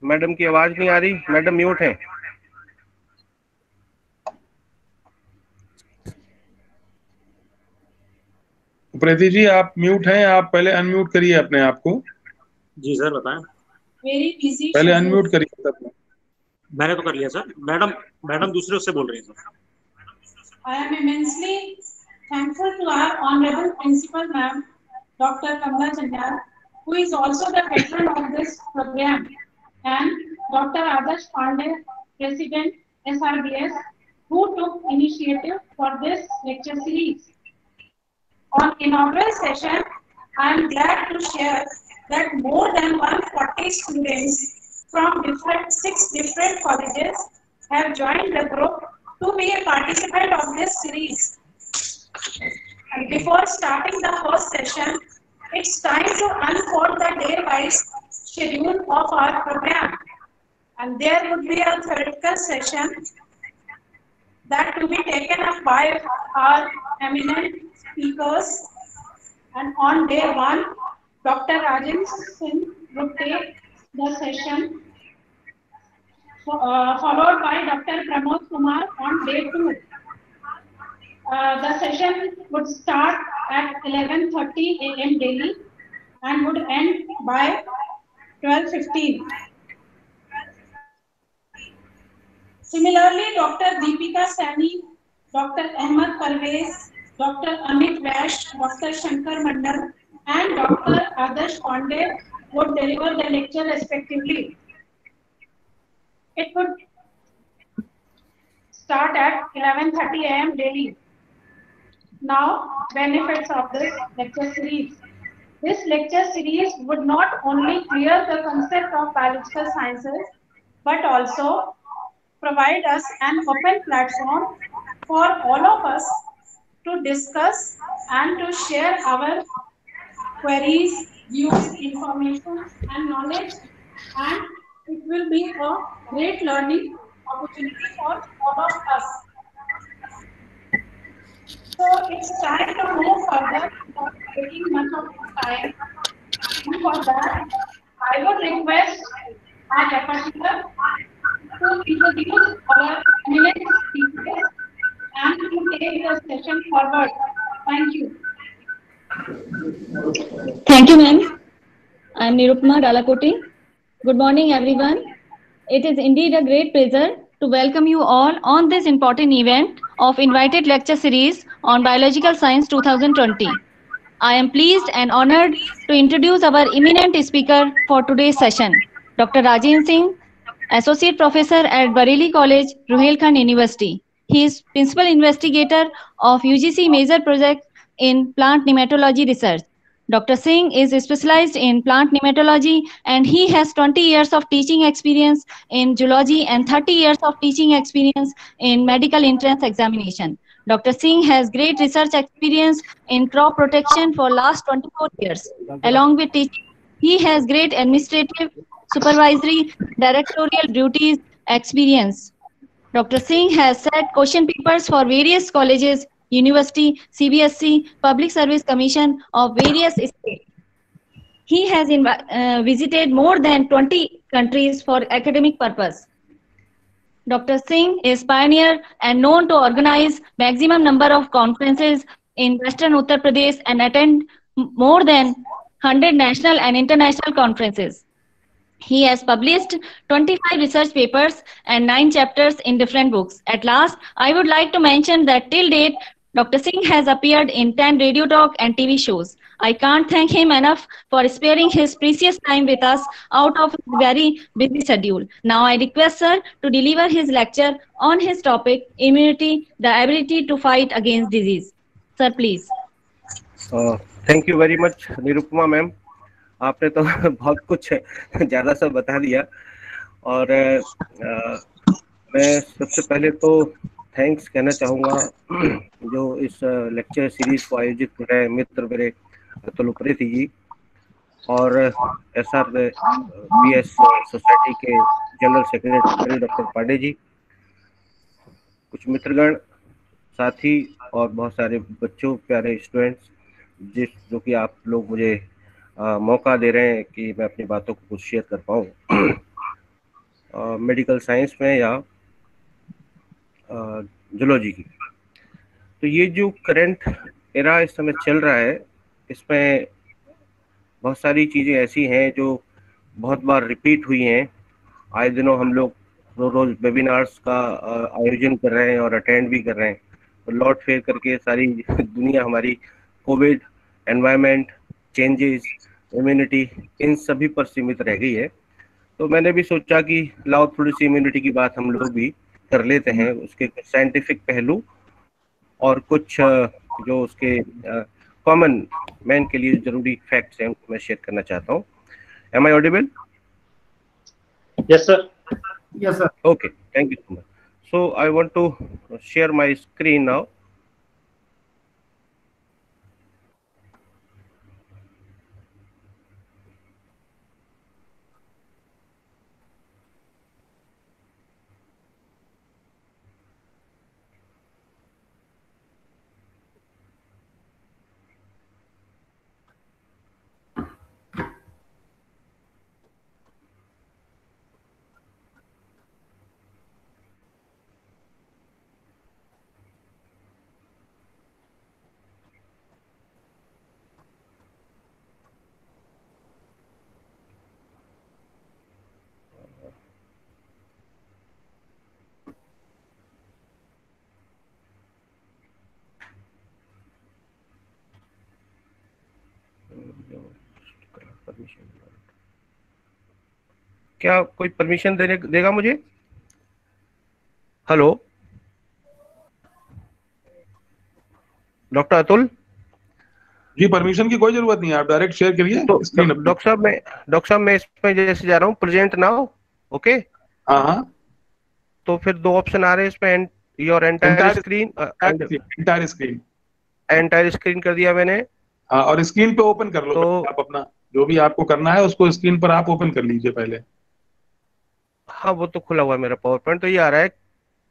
Madam की आवाज नहीं आ रही, मैडम म्यूट है। प्रीति जी आप म्यूट हैं, आप पहले अनम्यूट करिए अपने आप को। जी सर बताएं। वेरी बिजी पहले शेड्यूल। अनम्यूट करिए तब। मैंने तो कर लिया सर। मैडम मैडम दूसरे उससे बोल रही हैं sir. I am immensely thankful to our honorable principal ma'am, Dr. Kamla Chandal, who is also the patron of this program, and Dr. Adarsh Pandey, President SRBS, who took initiative for this lecture series. On inaugural session, I am glad to share that more than 140 students from six different colleges have joined the group to be a participant of this series. And before starting the first session, it's time to unfold the day-wise schedule of our program. And there would be a theoretical session that to be taken up by our eminent speakers. And on day one, Dr. Rajan Singh would take the session, followed by Dr. Pramod Kumar on day two. The session would start at 11:30 a.m. daily and would end by 12:15. Similarly, Dr. Deepika Sani, Dr. Ahmed Parvez, Dr. Amit Vash, Dr. Shankar Mandal, and Dr. Adarsh Pandey would deliver the lecture respectively. It would start at 11:30 a.m. daily. Now, benefits of this lecture series. This lecture series would not only clear the concept of biological sciences, but also provide us an open platform for all of us to discuss and to share our queries, views, information, and knowledge. And it will be a great learning opportunity for all of us. So it's time to move further without taking much of your time. And for that, I would request our representative to introduce our eminent speakers and to take the session forward. Thank you. Thank you, ma'am. I am Nirupma Dalakoti. Good morning, everyone. It is indeed a great pleasure to welcome you all on this important event of invited lecture series on Biological Science 2020. I am pleased and honored to introduce our eminent speaker for today's session, Dr. Rajan Singh, Associate Professor at Bareilly College, Ruhelkhand University. He is Principal Investigator of UGC Major Project in Plant Nematology Research. Dr. Singh is specialized in plant nematology and he has 20 years of teaching experience in zoology and 30 years of teaching experience in medical entrance examination. Dr. Singh has great research experience in crop protection for last 24 years. Along with teaching, he has great administrative, supervisory, directorial duties experience. Dr. Singh has set question papers for various colleges, university, CBSE, Public Service Commission of various states. He has visited more than 20 countries for academic purpose. Dr. Singh is pioneer and known to organize maximum number of conferences in Western Uttar Pradesh and attend more than 100 national and international conferences. He has published 25 research papers and 9 chapters in different books. At last, I would like to mention that till date, Dr. Singh has appeared in 10 radio talk and TV shows. I can't thank him enough for sparing his precious time with us out of his very busy schedule. Now I request sir to deliver his lecture on his topic, immunity, the ability to fight against disease. Sir, please. Thank you very much Nirupama ma'am, आपने तो बहुत कुछ ज़्यादा सा बता दिया। और मैं सबसे पहले तो थैंक्स कहना चाहूँगा जो इस लेक्चर सीरीज को आयोजित कर रहे हैं मित्र मेरे अतुल प्रीति जी और SRBS सोसाइटी के general secretary doctor Pandey ji, कुछ मित्रगण, साथी और बहुत सारे बच्चों, प्यारे स्टूडेंट्स जो कि आप लोग मुझे मौका दे रहे हैं कि मैं अपनी बातों को कुछ शेयर कर पाऊँ। मेडिकल साइंस में या जूलॉजी की। तो ये जो करंट एरा इस समय चल रहा है, इसमें बहुत सारी चीज़ें ऐसी हैं जो बहुत बार रिपीट हुई हैं। आए दिनों हम लोग रोज वेबिनार्स का आयोजन कर रहे हैं और अटेंड भी कर रहे हैं। तो लौट फेर करके सारी दुनिया हमारी कोविड, एनवायरनमेंट चेंजेस, इम्यूनिटी, इन सभी पर सीमित रह गई है। तो मैंने भी सोचा कि लाओ थोड़ी सी इम्यूनिटी की बात हम लोग भी कर लेते हैं, उसके कुछ साइंटिफिक पहलू और कुछ जो उसके कॉमन मैन के लिए जरूरी फैक्ट्स हैं उनको मैं शेयर करना चाहता हूँ। Am I audible? Yes sir. Yes, sir. Okay, thank you so much. So I want to share my screen now. क्या कोई परमिशन देगा मुझे? Hello doctor Atul ji, permission की कोई जरूरत नहीं है, आप डायरेक्ट शेयर करिए तो स्क्रीन। डॉक्टर साहब मैं इसमें जैसे जा रहा हूँ प्रेजेंट नाउ। ओके, हाँ हाँ, तो फिर दो ऑप्शन आ रहे हैं इसमें, your entire screen, entire screen, entire screen कर दिया मैंने। हाँ, और स्क्रीन पे ओपन कर लो तो आप अपना जो भी आपको करना है उसको स्क्रीन पर आप ओपन कर लीजिए पहले। हाँ, वो तो खुला हुआ है मेरा पावर पॉइंट। तो ये आ रहा है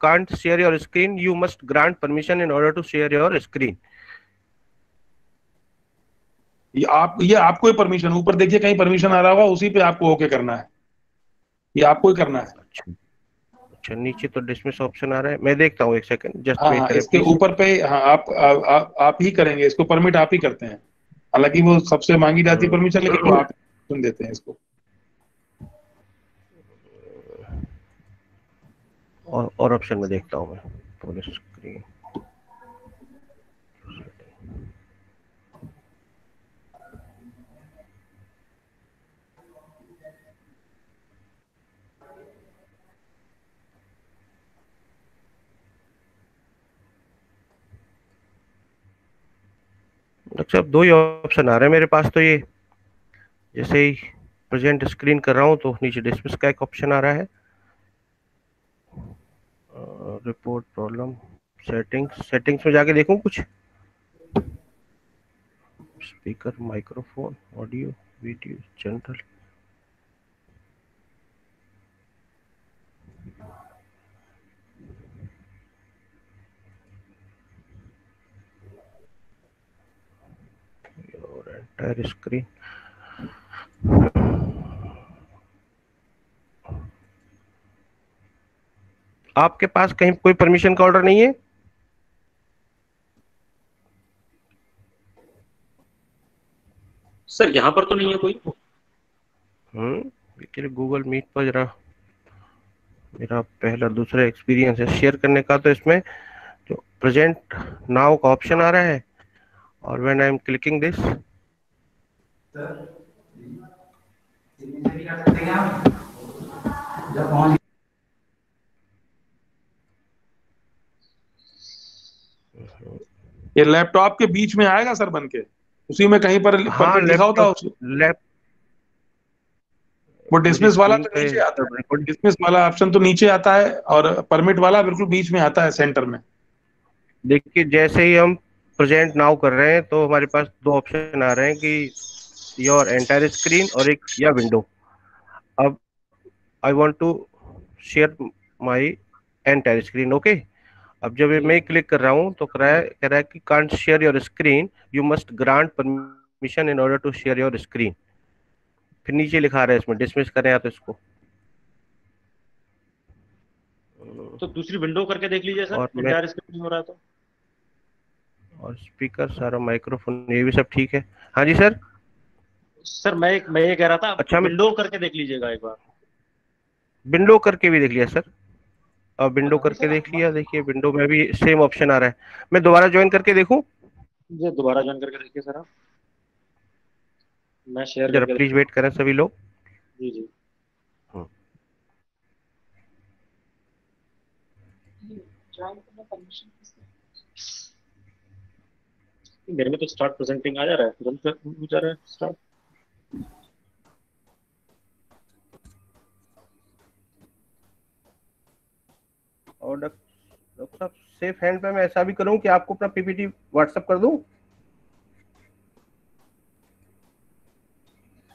can't share your screen, you must grant permission in order to share your screen. ये आपको ही परमिशन, ऊपर देखिए कहीं परमिशन आ रहा होगा, उसी पे आपको ओके करना है, ये आपको ही करना है। अच्छा, नीचे तो डिसमिस ऑप्शन आ रहा है, मैं देखता हूँ, एक सेकंड जस्ट हाँ वेट हाँ, करें इसके प्लीज। ऊपर पे, हाँ आप ही करेंगे इसको, परमिट आप ही करते हैं। हालांकि वो सबसे मांगी जाती है परमिशन, लेकिन वो आप सुन देते हैं इसको। और ऑप्शन में देखता हूँ मैं फुल स्क्रीन। अच्छा, अब दो ही ऑप्शन आ रहे हैं मेरे पास। तो ये जैसे ही प्रेजेंट स्क्रीन कर रहा हूँ तो नीचे डिसमिस का एक ऑप्शन आ रहा है, रिपोर्ट प्रॉब्लम, सेटिंग्स में जाके देखूं कुछ, speaker, microphone, audio, video, general. और एंटायर स्क्रीन, आपके पास कहीं कोई परमिशन का ऑर्डर नहीं है? सर यहाँ पर तो नहीं है कोई। देखिए गूगल मीट पर जरा मेरा पहला दूसरा एक्सपीरियंस है शेयर करने का। तो इसमें जो प्रेजेंट नाउ का ऑप्शन आ रहा है और when I am clicking this, ये लैपटॉप के बीच में आएगा सर बन के, उसी में कहीं पर हाँ परमिट लिखा होता है वो डिसमिस वाला तो नीचे आता है, डिसमिस वाला ऑप्शन तो नीचे आता है और परमिट वाला बिल्कुल बीच में आता है सेंटर में। देखिए जैसे ही हम प्रेजेंट नाउ कर रहे हैं तो हमारे पास दो ऑप्शन आ रहे हैं कि योर एंटायर स्क्रीन और एक या विंडो। अब I want to share my entire screen. Okay, अब जब मैं क्लिक कर रहा हूं तो कह रहा है कि can't share your screen, you must grant permission in order to share your screen. फिर नीचे लिखा रहा है इसमें डिसमिस करें या तो इसको। तो दूसरी विंडो करके देख लीजिए सर, और मैं इंटायर स्क्रीन नहीं हो रहा है तो। और स्पीकर सारा माइक्रोफोन ये भी सब ठीक है। हाँ जी सर। सर मैं ये कह रहा था, अच्छा, मैं विंडो करके देख लीजिएगा एक बार। विंडो करके भी देख लिया सर। अब विंडो करके देख लिया, देखिए विंडो में भी सेम ऑप्शन आ रहा है। मैं दोबारा ज्वाइन करके देखूं? ये दोबारा ज्वाइन करके देखिए सर आप। मैं शेयर जरा करके प्लीज देखता वेट करें सभी लोग। हूँ। जी जी। हम्म। मेरे में तो स्टार्ट प्रेजेंटिंग आ जा रहा है, तुरंत हो जा रहा है स्टार्ट। और डॉक्टर साहब सेफ हैंड पे मैं ऐसा भी करूं कि आपको अपना पीपीटी व्हाट्सएप कर दूं?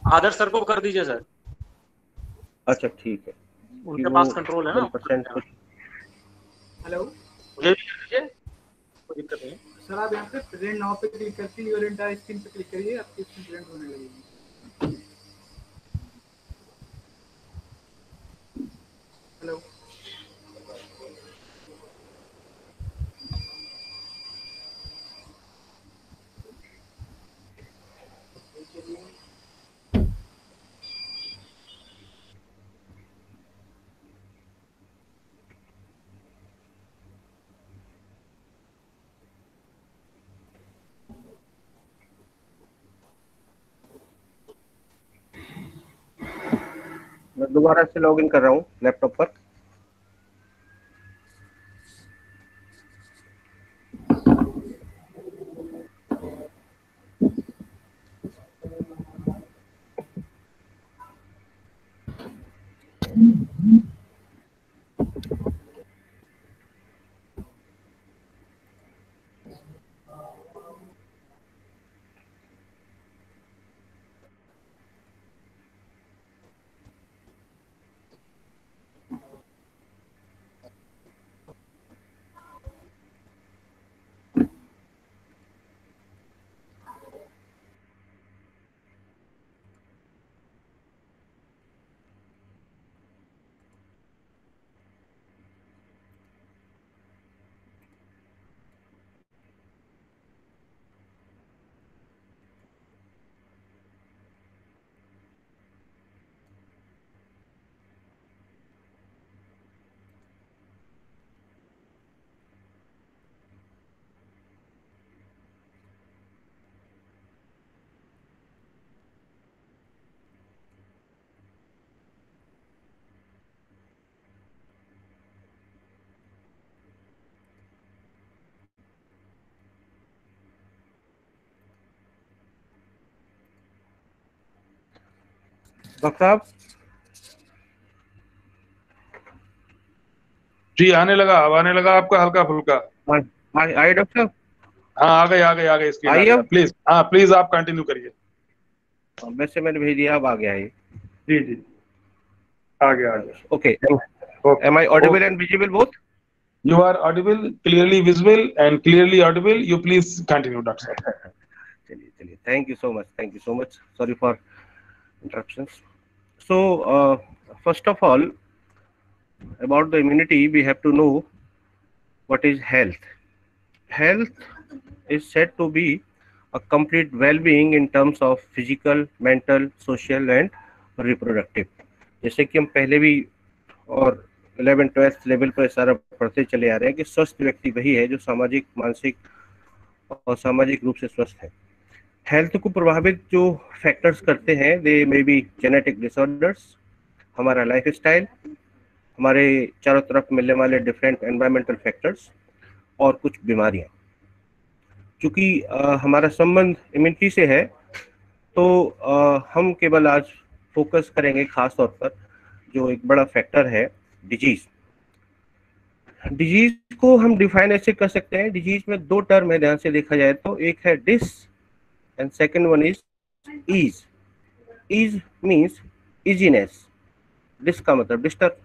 आदर्श सर को कर दीजिए सर, अच्छा ठीक है। उनके पास कंट्रोल है ना। 1% कुछ। हेलो, मुझे भी कर दीजिए, कोई दिक्कत नहीं है। सर आप यहाँ पे प्रेजेंट नाउ पे क्लिक करके योर एंटायर स्क्रीन पे क्लिक करिए, आपकी स्क्रीन प्रेजेंट होने लगेगी। हेलो, मैं दोबारा से लॉगिन कर रहा हूँ लैपटॉप पर। डॉक्टर साहब जी आने लगा, अब आने लगा आपका हल्का फुल्का। आइए डॉक्टर साहब। हाँ आ गए स्क्रीन आ आइए गया। अब। प्लीज हाँ प्लीज आप कंटिन्यू करिए। वैसे मैंने भेज दिया, अब आ गया है। जी जी आ गया। Okay. Okay Am I audible and visible both? You are audible, clearly visible and clearly audible. You please continue, Doctor. चलिए चलिए, thank you so much, sorry for interruptions. So, first of all, about the immunity, we have to know what is health. Health is said to be a complete well-being in terms of physical, mental, social and reproductive. जैसे कि हम पहले भी और 11th-12th level पर सारा पढ़ते चले आ रहे हैं कि स्वस्थ व्यक्ति वही है जो सामाजिक, मानसिक और सामाजिक रूप से स्वस्थ है। हेल्थ को प्रभावित जो फैक्टर्स करते हैं, दे मे बी जेनेटिक डिसऑर्डर्स, हमारा लाइफ स्टाइल, हमारे चारों तरफ मिलने वाले डिफरेंट एनवायरमेंटल फैक्टर्स और कुछ बीमारियां। चूंकि हमारा संबंध इम्यूनिटी से है, तो हम केवल आज फोकस करेंगे खास तौर पर जो एक बड़ा फैक्टर है, डिजीज। डिजीज को हम डिफाइन ऐसे कर सकते हैं, डिजीज में दो टर्म है ध्यान से देखा जाए तो, एक है dis and second one is ease. Ease means easiness, dis का मतलब डिस्टर्ब।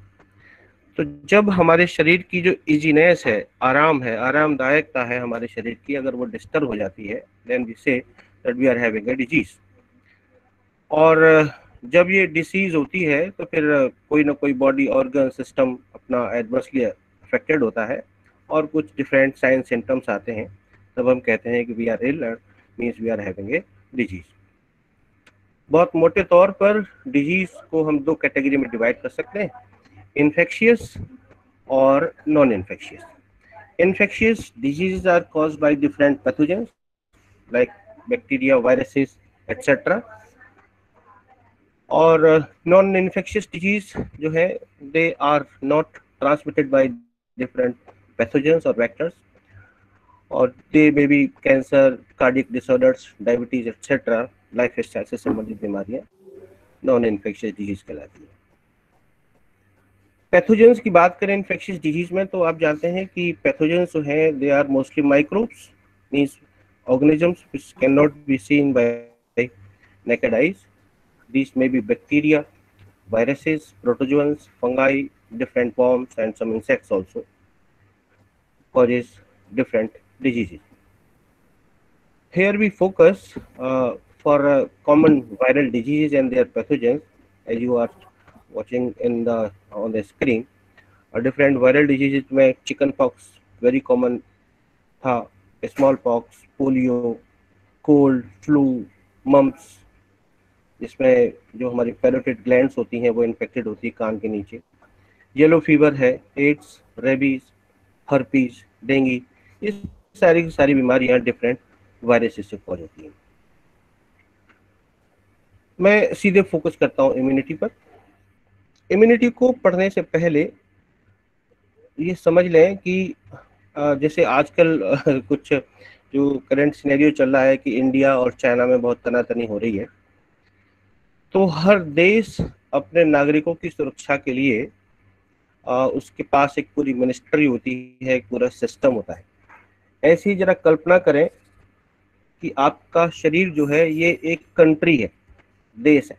तो जब हमारे शरीर की जो इजीनेस है, आराम है, आरामदायकता है हमारे शरीर की, अगर वो डिस्टर्ब हो जाती है, then we say that we are having a disease. और जब ये डिसीज होती है तो फिर कोई ना कोई बॉडी ऑर्गन सिस्टम अपना एडवर्सली अफेक्टेड होता है और कुछ डिफरेंट साइन सिम्टम्स आते हैं, तब हम कहते हैं कि we are ill, means we are having a disease. बहुत मोटे तौर पर डिजीज को हम दो कैटेगरी में डिवाइड कर सकते हैं, इन्फेक्शियस और non infectious. Infectious diseases are caused by different pathogens like bacteria, viruses etcetera. और नॉन इन्फेक्शियस डिजीज जो है they are not transmitted by different pathogens और वेक्टर्स, और they may be cancer, cardiac disorders, diabetes etcetera, life style से संबंधित बीमारियां non infectious disease कहलाती है। पैथोजेंस की बात करें इन्फेक्शियस डिजीज में, तो आप जानते हैं कि पैथोजेंस जो है they are mostly microbes, means organisms which cannot be seen by naked eyes. These may be bacteria, viruses, protozoans, fungi, different worms, and some insects also causes different diseases. Here we focus for common viral diseases and their pathogens, as you are watching on the screen. Different viral diseases में chicken pox very common था, small pox, polio, cold, flu, mumps, जिसमें जो हमारी parotid glands होती हैं वो infected होती है कान के नीचे, येलो फीवर है, एड्स, रेबीज, हर्पीज, डेंगू, ये सारी की सारी बीमारियां डिफरेंट वायरसेस से कॉज होती हैं। मैं सीधे फोकस करता हूं इम्यूनिटी पर। इम्यूनिटी को पढ़ने से पहले ये समझ लें कि जैसे आजकल कुछ जो करंट सिनेरियो चल रहा है कि इंडिया और चाइना में बहुत तनातनी हो रही है, तो हर देश अपने नागरिकों की सुरक्षा के लिए उसके पास एक पूरी मिनिस्ट्री होती है, एक पूरा सिस्टम होता है। ऐसी जरा कल्पना करें कि आपका शरीर जो है ये एक कंट्री है, देश है,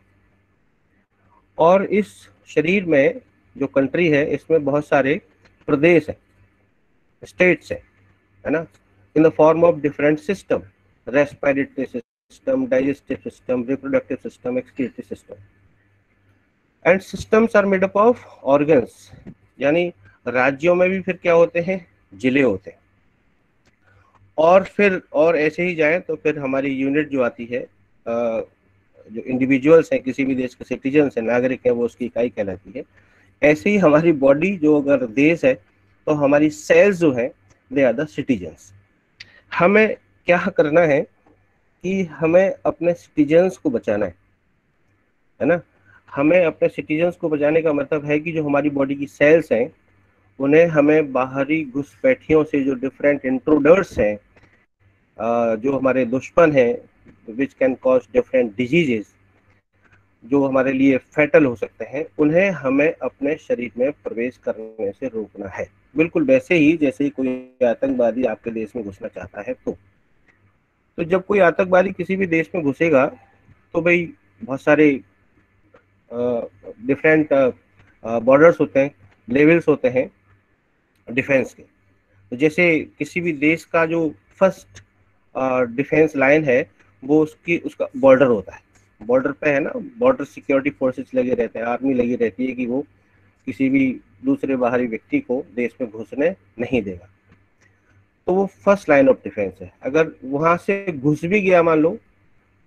और इस शरीर में जो कंट्री है इसमें बहुत सारे प्रदेश है, स्टेट्स है ना, in the form of different system, respiratory system, digestive system, reproductive system, excretory system, and systems are made up of organs. यानी राज्यों में भी फिर क्या होते हैं, जिले होते हैं, और फिर और ऐसे ही जाए तो फिर हमारी यूनिट जो आती है, जो इंडिविजुअल्स हैं, किसी भी देश के सिटीजन्स हैं, नागरिक हैं, वो उसकी इकाई कहलाती है। ऐसे ही हमारी बॉडी जो अगर देश है तो हमारी सेल्स जो है दे आर द सिटीजन्स। हमें क्या करना है कि हमें अपने सिटीजन्स को बचाना है ना। हमें अपने सिटीजन्स को बचाने का मतलब है कि जो हमारी बॉडी की सेल्स हैं उन्हें हमें बाहरी घुसपैठियों से, जो डिफरेंट इंट्रूडर्स हैं, जो हमारे दुश्मन हैं, which can cause different diseases, जो हमारे लिए फैटल हो सकते हैं, उन्हें हमें अपने शरीर में प्रवेश करने से रोकना है। बिल्कुल वैसे ही जैसे ही कोई आतंकवादी आपके देश में घुसना चाहता है, तो जब कोई आतंकवादी किसी भी देश में घुसेगा तो भाई बहुत सारे डिफरेंट बॉर्डर्स होते हैं, लेवल्स होते हैं डिफेंस के। तो जैसे किसी भी देश का जो फर्स्ट डिफेंस लाइन है वो उसका बॉर्डर होता है। बॉर्डर पे है ना, बॉर्डर सिक्योरिटी फोर्सेस लगे रहते हैं, आर्मी लगी रहती है कि वो किसी भी दूसरे बाहरी व्यक्ति को देश में घुसने नहीं देगा। तो वो फर्स्ट लाइन ऑफ डिफेंस है। अगर वहां से घुस भी गया मान लो,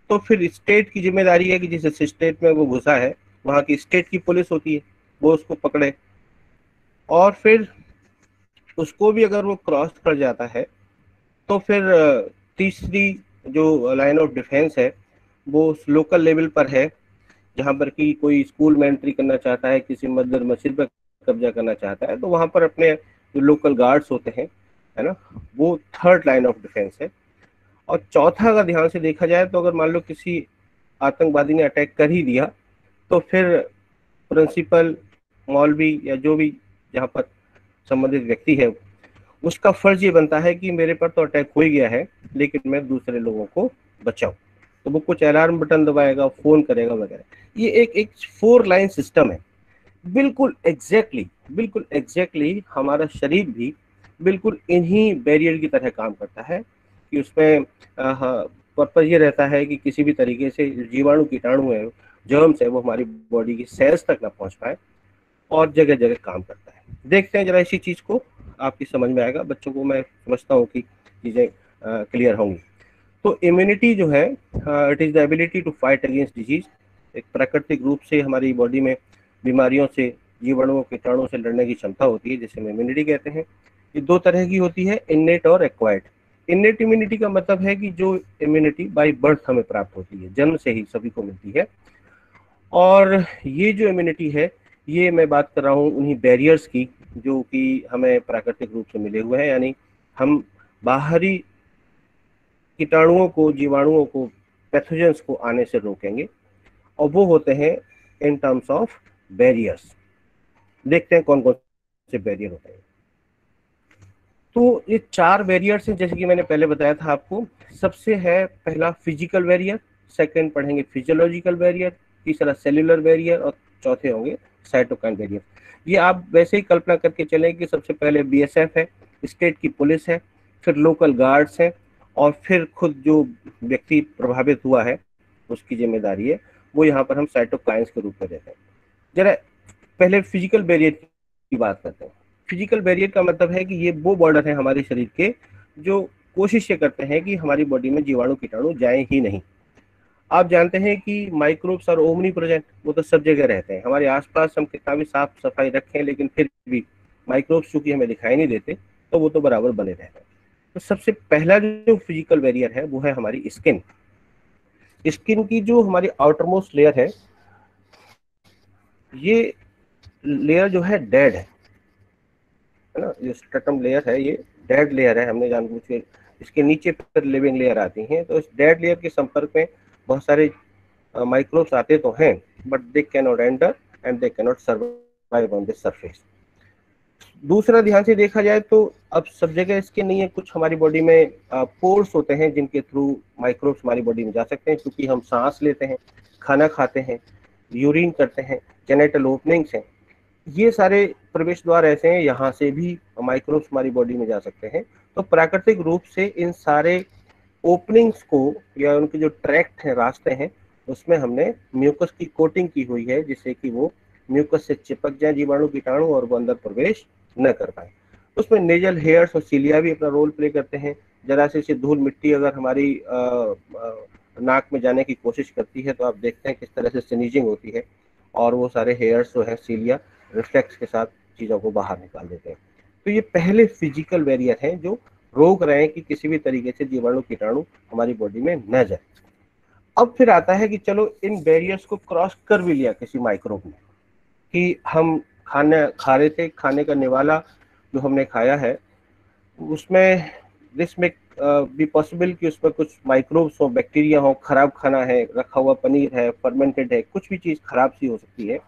तो फिर स्टेट की जिम्मेदारी है कि जिस स्टेट में वो घुसा है वहां की स्टेट की पुलिस होती है, वो उसको पकड़े, और फिर उसको भी अगर वो क्रॉस कर जाता है तो फिर तीसरी जो लाइन ऑफ डिफेंस है वो लोकल लेवल पर है, जहाँ पर कि कोई स्कूल में एंट्री करना चाहता है, किसी मंदिर मस्जिद पर कब्जा करना चाहता है, तो वहाँ पर अपने जो लोकल गार्ड्स होते हैं, है ना, वो थर्ड लाइन ऑफ डिफेंस है। और चौथा अगर ध्यान से देखा जाए तो अगर मान लो किसी आतंकवादी ने अटैक कर ही दिया तो फिर प्रिंसिपल, मौलवी या जो भी जहाँ पर संबंधित व्यक्ति है उसका फर्ज ये बनता है कि मेरे पर तो अटैक हो ही गया है लेकिन मैं दूसरे लोगों को बचाऊं। तो वो कुछ अलार्म बटन दबाएगा, फोन करेगा वगैरह। ये एक 4 लाइन सिस्टम है। बिल्कुल एग्जैक्टली हमारा शरीर भी बिल्कुल इन्हीं बैरियर की तरह काम करता है कि उसमें पर्पज ये रहता है कि किसी भी तरीके से जीवाणु, कीटाणु है, जर्म्स है, वो हमारी बॉडी की सेल्स तक ना पहुंच पाए, और जगह जगह काम करता है। देखते हैं जरा इसी चीज को आपकी समझ में आएगा, बच्चों को मैं समझता हूँ कि चीज़ें क्लियर होंगी। तो इम्यूनिटी जो है, it is the ability to fight against disease. एक प्राकृतिक रूप से हमारी बॉडी में बीमारियों से, जीवाणुओं, कीटाणुओं से लड़ने की क्षमता होती है, जिसे हम इम्यूनिटी कहते हैं। ये दो तरह की होती है, इन्नेट और एक्वायर्ड। इन्नेट इम्यूनिटी का मतलब है कि जो इम्यूनिटी बाय बर्थ हमें प्राप्त होती है, जन्म से ही सभी को मिलती है। और ये जो इम्यूनिटी है, ये मैं बात कर रहा हूँ उन्हीं बैरियर्स की जो कि हमें प्राकृतिक रूप से मिले हुए हैं, यानी हम बाहरी कीटाणुओं को, जीवाणुओं को, पैथोजेंस को आने से रोकेंगे, और वो होते हैं इन टर्म्स ऑफ बैरियर्स। देखते हैं कौन कौन से बैरियर होते हैं। तो ये 4 बैरियर्स हैं, जैसे कि मैंने पहले बताया था आपको। सबसे है पहला फिजिकल बैरियर, सेकंड पढ़ेंगे फिजियोलॉजिकल बैरियर, तीसरा सेल्यूलर बैरियर, और चौथे होंगे साइटोकाइन बैरियर। ये आप वैसे ही कल्पना करके चलें कि सबसे पहले बीएसएफ है, स्टेट की पुलिस है, फिर लोकल गार्ड्स हैं, और फिर खुद जो व्यक्ति प्रभावित हुआ है उसकी जिम्मेदारी है, वो यहाँ पर हम साइटोकाइंस के रूप में देते हैं। जरा पहले फिजिकल बैरियर की बात करते हैं। फिजिकल बैरियर का मतलब है कि ये वो बॉर्डर है हमारे शरीर के जो कोशिश ये करते हैं कि हमारी बॉडी में जीवाणु कीटाणु जाए ही नहीं। आप जानते हैं कि माइक्रोब्स और ओमनी प्रेजेंट, वो तो सब जगह रहते हैं हमारे आसपास। हम कितना भी साफ सफाई रखें, लेकिन फिर भी माइक्रोब्स चूंकि हमें दिखाई नहीं देते, तो वो तो बराबर बने रहते हैं। तो सबसे पहला जो फिजिकल बैरियर है वो है हमारी स्किन। स्किन की जो हमारी आउटरमोस्ट लेयर है, ये लेयर जो है डेड है ना। जो स्ट्रैटम लेयर है, ये डेड लेयर है। हमने जानबूझ के इसके नीचे फिर लिविंग लेयर आती हैं। तो इस डेड लेयर के संपर्क में बहुत सारे माइक्रोब्स आते तो हैं, but they can not enter and they can not survive on the surface. दूसरा, ध्यान से देखा जाए तो अब सब जगह स्किन नहीं है, कुछ हमारी बॉडी में पोर्स होते हैं जिनके थ्रू माइक्रोब्स हमारी बॉडी में जा सकते हैं, क्योंकि हम सांस लेते हैं, खाना खाते हैं, यूरिन करते हैं, जेनिटल ओपनिंग्स हैं। ये सारे प्रवेश द्वार ऐसे हैं, यहाँ से भी माइक्रोब्स हमारी बॉडी में जा सकते हैं। तो प्राकृतिक रूप से इन सारे ओपनिंग्स को, या उनके जो ट्रैक्ट हैं, रास्ते हैं, उसमें हमने म्यूकस की कोटिंग की हुई है, जिससे कि वो म्यूकस से चिपक जाए जीवाणु कीटाणु और वो अंदर प्रवेश न कर पाए। उसमें नेजल हेयर्स और सीलिया भी अपना रोल प्ले करते हैं। जरा से धूल मिट्टी अगर हमारी नाक में जाने की कोशिश करती है, तो आप देखते हैं किस तरह से स्नीजिंग होती है, और वो सारे हेयर्स जो है, सीलिया, रिफ्लेक्स के साथ चीज़ों को बाहर निकाल देते हैं। तो ये पहले फिजिकल बैरियर हैं जो रोक रहे हैं कि किसी भी तरीके से जीवाणु कीटाणु हमारी बॉडी में न जाए। अब फिर आता है कि चलो इन बैरियर्स को क्रॉस कर भी लिया किसी माइक्रोब ने, कि हम खाना खा रहे थे, खाने का निवाला जो हमने खाया है उसमें दिस में भी पॉसिबल कि उसमें कुछ माइक्रोब्स हो, बैक्टीरिया हो, खराब खाना है, रखा हुआ पनीर है, फर्मेंटेड है, कुछ भी चीज़ खराब सी हो सकती है,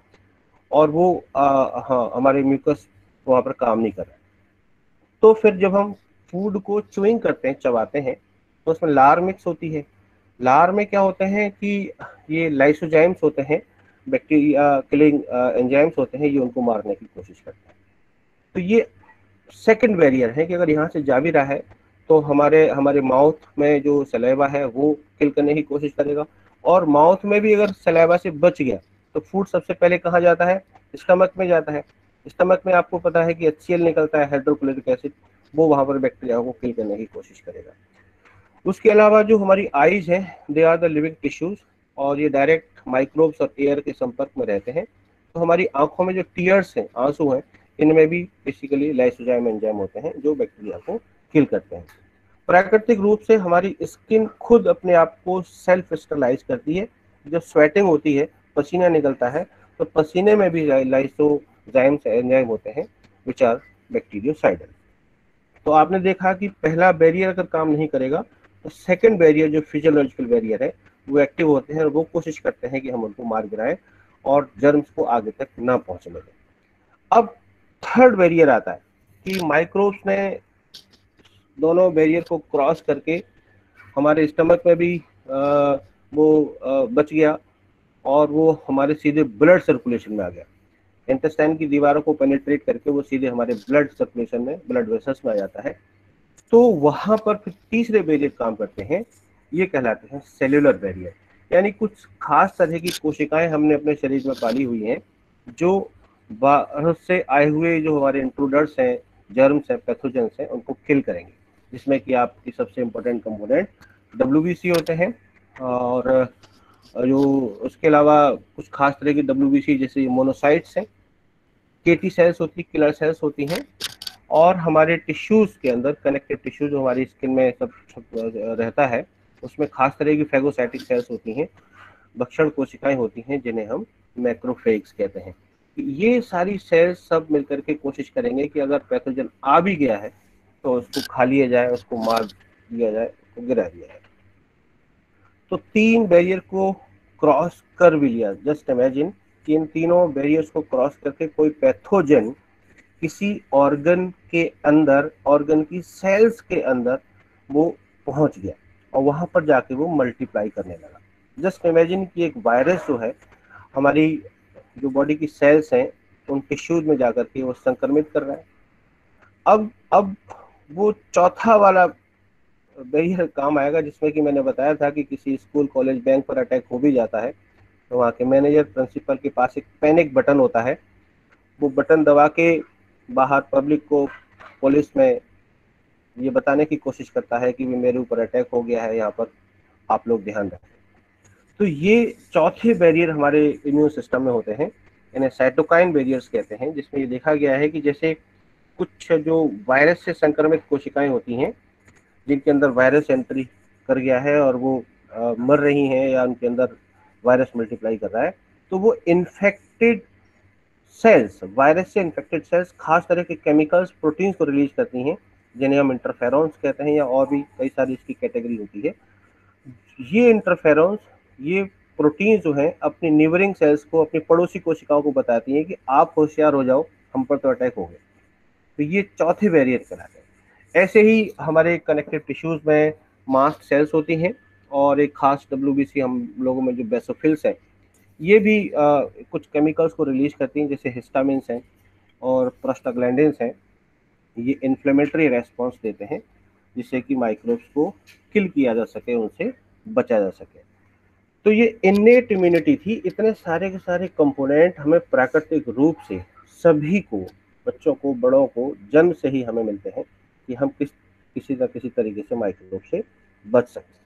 और वो हाँ, हमारे म्यूकस वहाँ पर काम नहीं कर रहा है। तो फिर जब हम फूड को च्यूइंग करते हैं, चबाते हैं, तो उसमें लार मिक्स होती है। लार में क्या होते हैं कि ये लाइसोजाइम्स होते हैं, बैक्टीरिया किलिंग एंजाइम्स होते हैं, ये उनको मारने की कोशिश करते हैं। तो ये सेकंड बैरियर है कि अगर यहाँ से जा भी रहा है तो हमारे माउथ में जो सलाइवा है वो किल करने की कोशिश करेगा, और माउथ में भी अगर सलाइवा से बच गया तो फूड सबसे पहले कहाँ जाता है? स्टमक में जाता है। स्टमक में आपको पता है कि HCl निकलता है, हाइड्रोक्लोरिक एसिड, वो वहाँ पर बैक्टीरिया को किल करने की कोशिश करेगा। उसके अलावा जो हमारी आईज हैं, they are the living tissues, और ये डायरेक्ट माइक्रोब्स और एयर के संपर्क में रहते हैं। तो हमारी आंखों में जो टीयर्स हैं, आंसू हैं, इनमें भी बेसिकली लाइसोजाइम एंजाइम होते हैं जो बैक्टीरिया को किल करते हैं। प्राकृतिक रूप से हमारी स्किन खुद अपने आप को सेल्फ स्टरलाइज करती है। जब स्वेटिंग होती है, पसीना निकलता है, तो पसीने में भी लाइसोजाइम्स एंजाइम होते हैं विच आर बैक्टीरियोसाइडल। तो आपने देखा कि पहला बैरियर अगर काम नहीं करेगा तो सेकंड बैरियर जो फिजियोलॉजिकल बैरियर है वो एक्टिव होते हैं, और वो कोशिश करते हैं कि हम उनको मार गिराएं और जर्म्स को आगे तक ना पहुंचने दें। अब थर्ड बैरियर आता है कि माइक्रोब्स ने दोनों बैरियर को क्रॉस करके हमारे स्टमक में भी बच गया, और वो हमारे सीधे ब्लड सर्कुलेशन में आ गया। इंटेस्टाइन की दीवारों को पेनिट्रेट करके वो सीधे हमारे ब्लड सर्कुलेशन में, ब्लड वेसल्स में आ जाता है। तो वहां पर फिर तीसरे बैरियर काम करते हैं, ये कहलाते हैं सेल्यूलर बैरियर। यानी कुछ खास तरह की कोशिकाएं हमने अपने शरीर में पाली हुई हैं, जो बाहर से आए हुए जो हमारे इंट्रूडर्स हैं, जर्म्स हैं, पैथोजेंस हैं, उनको किल करेंगे, जिसमें कि आपकी सबसे इम्पोर्टेंट कंपोनेंट WBC होते हैं। और जो उसके अलावा कुछ खास तरह की WBC जैसे मोनोसाइट्स हैं, KT सेल्स होती है, किलर सेल्स होती हैं, और हमारे टिश्यूज के अंदर कनेक्टिव टिश्यू जो हमारी स्किन में सब रहता है, उसमें खास तरह की फैगोसाइटिक सेल्स होती हैं, भक्षण कोशिकाएं होती हैं, जिन्हें हम मैक्रोफेग्स कहते हैं। ये सारी सेल्स सब मिलकर के कोशिश करेंगे कि अगर पैथोजन आ भी गया है तो उसको खा लिया जाए, उसको मार दिया जाए, उसको गिरा दिया जाए। तो 3 बैरियर को क्रॉस कर भी लिया। जस्ट इमेजिन कि इन तीनों बैरियर्स को क्रॉस करके कोई पैथोजन किसी ऑर्गन के अंदर, ऑर्गन की सेल्स के अंदर वो पहुंच गया और वहां पर जाके वो मल्टीप्लाई करने लगा। जस्ट इमेजिन कि एक वायरस जो है हमारी जो बॉडी की सेल्स हैं उन टिश्यूज में जाकर के वो संक्रमित कर रहा है। अब वो चौथा वाला बैरियर काम आएगा, जिसमें कि मैंने बताया था कि किसी स्कूल, कॉलेज, बैंक पर अटैक हो भी जाता है तो वहाँ के मैनेजर, प्रिंसिपल के पास एक पैनिक बटन होता है। वो बटन दबा के बाहर पब्लिक को, पुलिस में ये बताने की कोशिश करता है कि मेरे ऊपर अटैक हो गया है, यहाँ पर आप लोग ध्यान रखें। तो ये चौथे बैरियर हमारे इम्यून सिस्टम में होते हैं, इन्हें साइटोकाइन बैरियर्स कहते हैं, जिसमें ये देखा गया है कि जैसे कुछ जो वायरस से संक्रमित कोशिकाएं होती हैं जिनके अंदर वायरस एंट्री कर गया है और वो मर रही हैं या उनके अंदर वायरस मल्टीप्लाई कर रहा है, तो वो इन्फेक्टेड सेल्स, वायरस से इन्फेक्टेड सेल्स खास तरह के केमिकल्स, प्रोटीन्स को रिलीज करती हैं, जिन्हें हम इंटरफेरॉन्स कहते हैं, या और भी कई सारी इसकी कैटेगरी होती है। ये इंटरफेरॉन्स, ये प्रोटीन्स जो हैं अपनी नीबरिंग सेल्स को, अपनी पड़ोसी कोशिकाओं को बताती हैं कि आप होशियार हो जाओ, हम पर तो अटैक हो गया। तो ये चौथे बैरियर कहलाते हैं। ऐसे ही हमारे कनेक्टिव टिश्यूज में मास्ट सेल्स होती हैं और एक खास WBC हम लोगों में जो बेसोफिल्स हैं, ये भी कुछ केमिकल्स को रिलीज करती हैं, जैसे हिस्टामिन्स हैं और प्रोस्टाग्लैंडिन्स हैं। ये इन्फ्लेमेटरी रेस्पॉन्स देते हैं जिससे कि माइक्रोब्स को किल किया जा सके, उनसे बचा जा सके। तो ये इन्नेट इम्यूनिटी थी। इतने सारे के सारे कंपोनेंट हमें प्राकृतिक रूप से सभी को, बच्चों को, बड़ों को जन्म से ही हमें मिलते हैं कि हम किसी न किसी तरीके से माइक्रोब से बच सकते हैं।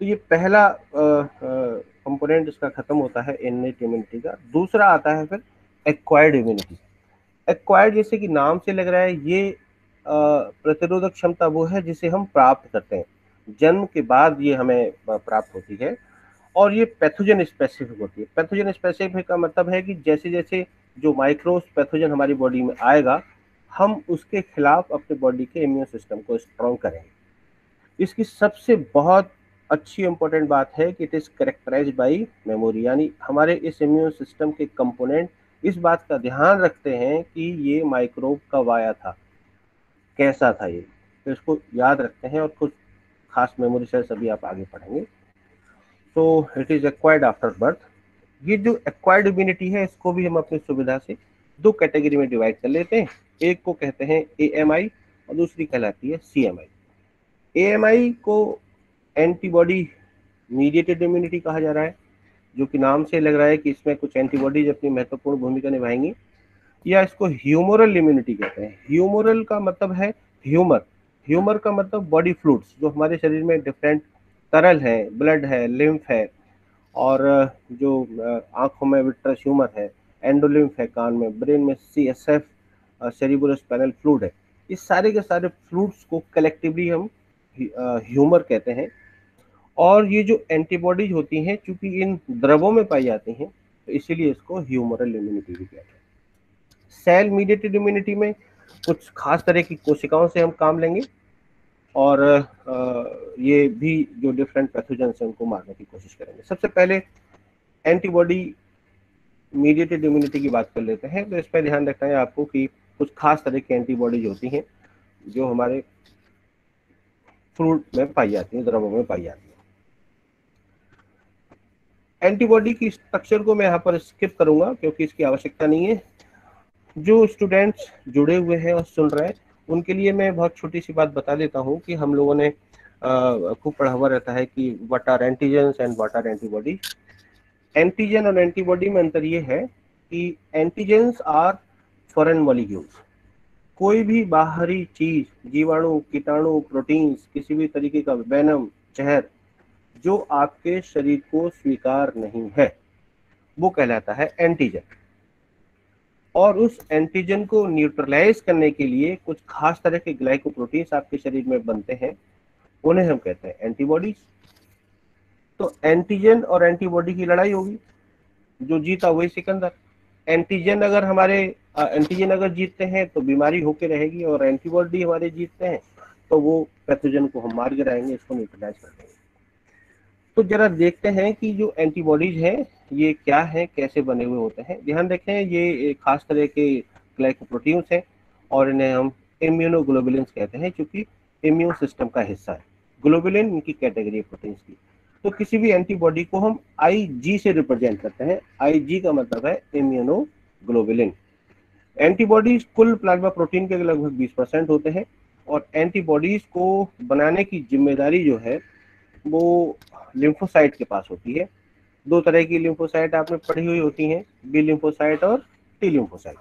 तो ये पहला कंपोनेंट इसका खत्म होता है इन्नेट इम्यूनिटी का। दूसरा आता है फिर एक्वायर्ड इम्यूनिटी। एक्वायर्ड जैसे कि नाम से लग रहा है, ये प्रतिरोधक क्षमता वो है जिसे हम प्राप्त करते हैं, जन्म के बाद ये हमें प्राप्त होती है, और ये पैथोजन स्पेसिफिक होती है। पैथोजन स्पेसिफिक का मतलब है कि जैसे जैसे जो माइक्रोब्स, पैथोजन हमारी बॉडी में आएगा, हम उसके खिलाफ अपने बॉडी के इम्यून सिस्टम को स्ट्रॉन्ग करेंगे। इसकी सबसे बहुत अच्छी इंपॉर्टेंट बात है कि it is characterized by memory, यानी हमारे इस इम्यून सिस्टम के कंपोनेंट इस बात का ध्यान रखते हैं कि ये माइक्रोब कब आया था, कैसा था ये, तो इसको याद रखते हैं और कुछ खास मेमोरी सेल्स अभी आप आगे पढ़ेंगे। तो it is acquired after birth. ये जो एक्वायर्ड इम्यूनिटी है, इसको भी हम अपनी सुविधा से 2 कैटेगरी में डिवाइड कर लेते हैं। एक को कहते हैं AMI और दूसरी कहलाती है CMI। AMI को एंटीबॉडी मीडिएटेड इम्यूनिटी कहा जा रहा है, जो कि नाम से लग रहा है कि इसमें कुछ एंटीबॉडीज अपनी महत्वपूर्ण भूमिका निभाएंगी, या इसको ह्यूमरल इम्यूनिटी कहते हैं। ह्यूमरल का मतलब है ह्यूमर, ह्यूमर का मतलब बॉडी फ्लूइड्स, जो हमारे शरीर में डिफरेंट तरल है, ब्लड है, लिम्फ है, और जो आंखों में विट्रस ह्यूमर है, एंडोलिम्फ है कान में, ब्रेन में CSF सेरिब्रोस्पाइनल फ्लूइड है। इस सारे के सारे फ्लूइड्स को कलेक्टिवली हम ह्यूमर कहते हैं। और ये जो एंटीबॉडीज होती हैं, चूंकि इन द्रवों में पाई जाती हैं, तो इसीलिए इसको ह्यूमरल इम्यूनिटी भी कहते हैं। सेल मीडिएटेड इम्यूनिटी में कुछ खास तरह की कोशिकाओं से हम काम लेंगे, और ये भी जो डिफरेंट पैथोजन है उनको मारने की कोशिश करेंगे। सबसे पहले एंटीबॉडी मीडिएटेड इम्यूनिटी की बात कर लेते हैं। तो इस पर ध्यान रखना है आपको कि कुछ खास तरह की एंटीबॉडीज होती हैं जो हमारे फ्लूइड में पाई जाती हैं, द्रवों में पाई जाती हैं। एंटीबॉडी की स्ट्रक्चर को मैं यहाँ पर स्किप करूंगा क्योंकि इसकी आवश्यकता नहीं है। जो स्टूडेंट्स जुड़े हुए हैं और सुन रहे हैं, उनके लिए मैं बहुत छोटी सी बात बता देता हूँ कि हम लोगों ने खूब पढ़ा हुआ रहता है कि what are antigens and what are antibody. Antigen और एंटीबॉडी में अंतर ये है कि एंटीजेंस आर फॉरेन मॉलिक्यूल्स, कोई भी बाहरी चीज, जीवाणु, कीटाणु, प्रोटीन्स, किसी भी तरीके का वेनम, जहर जो आपके शरीर को स्वीकार नहीं है, वो कहलाता है एंटीजन। और उस एंटीजन को न्यूट्रलाइज करने के लिए कुछ खास तरह के ग्लाइकोप्रोटीन्स आपके शरीर में बनते हैं, उन्हें हम कहते हैं एंटीबॉडीज। तो एंटीजन और एंटीबॉडी की लड़ाई होगी, जो जीता वही सिकंदर। एंटीजन अगर जीतते हैं तो बीमारी होके रहेगी, और एंटीबॉडी हमारे जीतते हैं तो वो पैथोजन को हम मार गिराएंगे, इसको न्यूट्रलाइज कर देंगे। तो जरा देखते हैं कि जो एंटीबॉडीज हैं ये क्या है, कैसे बने हुए होते हैं। ध्यान रखें, ये एक खास तरह के ग्लाइकोप्रोटीन्स हैं और इन्हें हम इम्यूनोग्लोबुलिन्स कहते हैं, क्योंकि इम्यून सिस्टम का हिस्सा है। ग्लोबुलिन इनकी कैटेगरी है प्रोटीन्स की। तो किसी भी एंटीबॉडी को हम IG से रिप्रेजेंट करते हैं। IG का मतलब है इम्यूनोग्लोबुलिन। एंटीबॉडीज कुल प्लाज्मा प्रोटीन के लगभग 20% होते हैं, और एंटीबॉडीज को बनाने की जिम्मेदारी जो है वो लिम्फोसाइट के पास होती है। दो तरह की लिम्फोसाइट आपने पढ़ी हुई होती हैं, बी लिम्फोसाइट और टी लिम्फोसाइट।